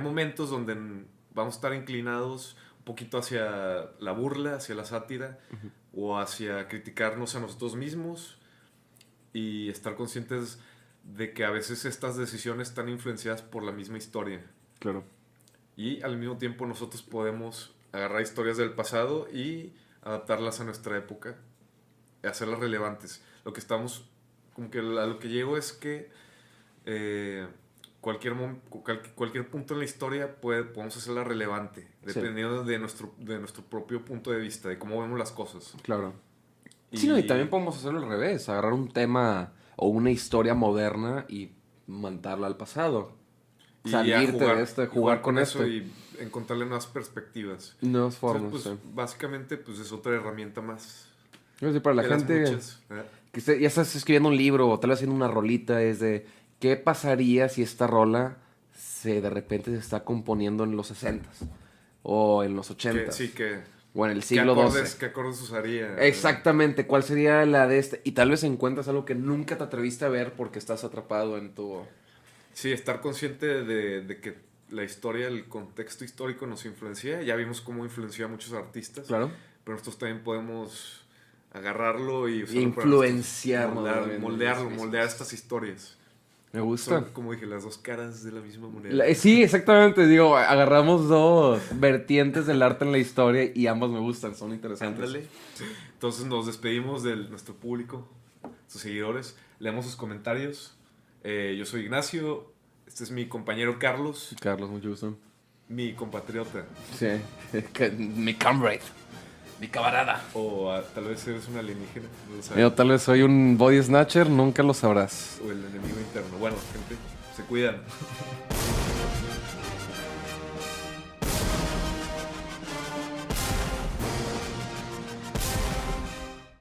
[SPEAKER 1] momentos donde vamos a estar inclinados un poquito hacia la burla, hacia la sátira, o hacia criticarnos a nosotros mismos y estar conscientes de que a veces estas decisiones están influenciadas por la misma historia.
[SPEAKER 2] Claro.
[SPEAKER 1] Y al mismo tiempo nosotros podemos agarrar historias del pasado y adaptarlas a nuestra época, y hacerlas relevantes. Lo que estamos, como que a lo que llego es que cualquier punto en la historia podemos hacerla relevante, dependiendo de nuestro propio punto de vista, de cómo vemos las cosas.
[SPEAKER 2] Claro. Sí, no, y también podemos hacerlo al revés, agarrar un tema o una historia moderna y mandarla al pasado.
[SPEAKER 1] Y
[SPEAKER 2] salirte de esto, jugar con
[SPEAKER 1] eso
[SPEAKER 2] esto.
[SPEAKER 1] y encontrarle nuevas perspectivas.
[SPEAKER 2] Nuevas formas.
[SPEAKER 1] Entonces, pues, básicamente, pues es otra herramienta más.
[SPEAKER 2] Es decir, para la gente que ya estás escribiendo un libro o tal vez haciendo una rolita, es de qué pasaría si esta rola de repente se está componiendo en los 60s o en los 80s.
[SPEAKER 1] Sí, que...
[SPEAKER 2] O en el siglo XII.
[SPEAKER 1] ¿Qué acordes usaría?
[SPEAKER 2] Exactamente, ¿cuál sería la de este? Y tal vez encuentras algo que nunca te atreviste a ver porque estás atrapado en tu...
[SPEAKER 1] Sí, estar consciente de que la historia, el contexto histórico nos influencia. Ya vimos cómo influenció a muchos artistas.
[SPEAKER 2] Claro.
[SPEAKER 1] Pero nosotros también podemos agarrarlo y usarlo
[SPEAKER 2] influenciarlo.
[SPEAKER 1] Moldear estas historias.
[SPEAKER 2] Me gusta.
[SPEAKER 1] Son, como dije, las dos caras de la misma moneda.
[SPEAKER 2] Sí, exactamente. Digo, agarramos dos vertientes del arte en la historia y ambas me gustan, son interesantes.
[SPEAKER 1] Ándale. Entonces nos despedimos de nuestro público, sus seguidores. Leemos sus comentarios. Yo soy Ignacio. Este es mi compañero Carlos.
[SPEAKER 2] Carlos, mucho gusto.
[SPEAKER 1] Mi compatriota.
[SPEAKER 2] Sí, mi comrade. Mi camarada.
[SPEAKER 1] O tal vez eres un alienígena. No
[SPEAKER 2] Yo tal vez soy un body snatcher, nunca lo sabrás.
[SPEAKER 1] O el enemigo interno. Bueno, gente, se cuidan.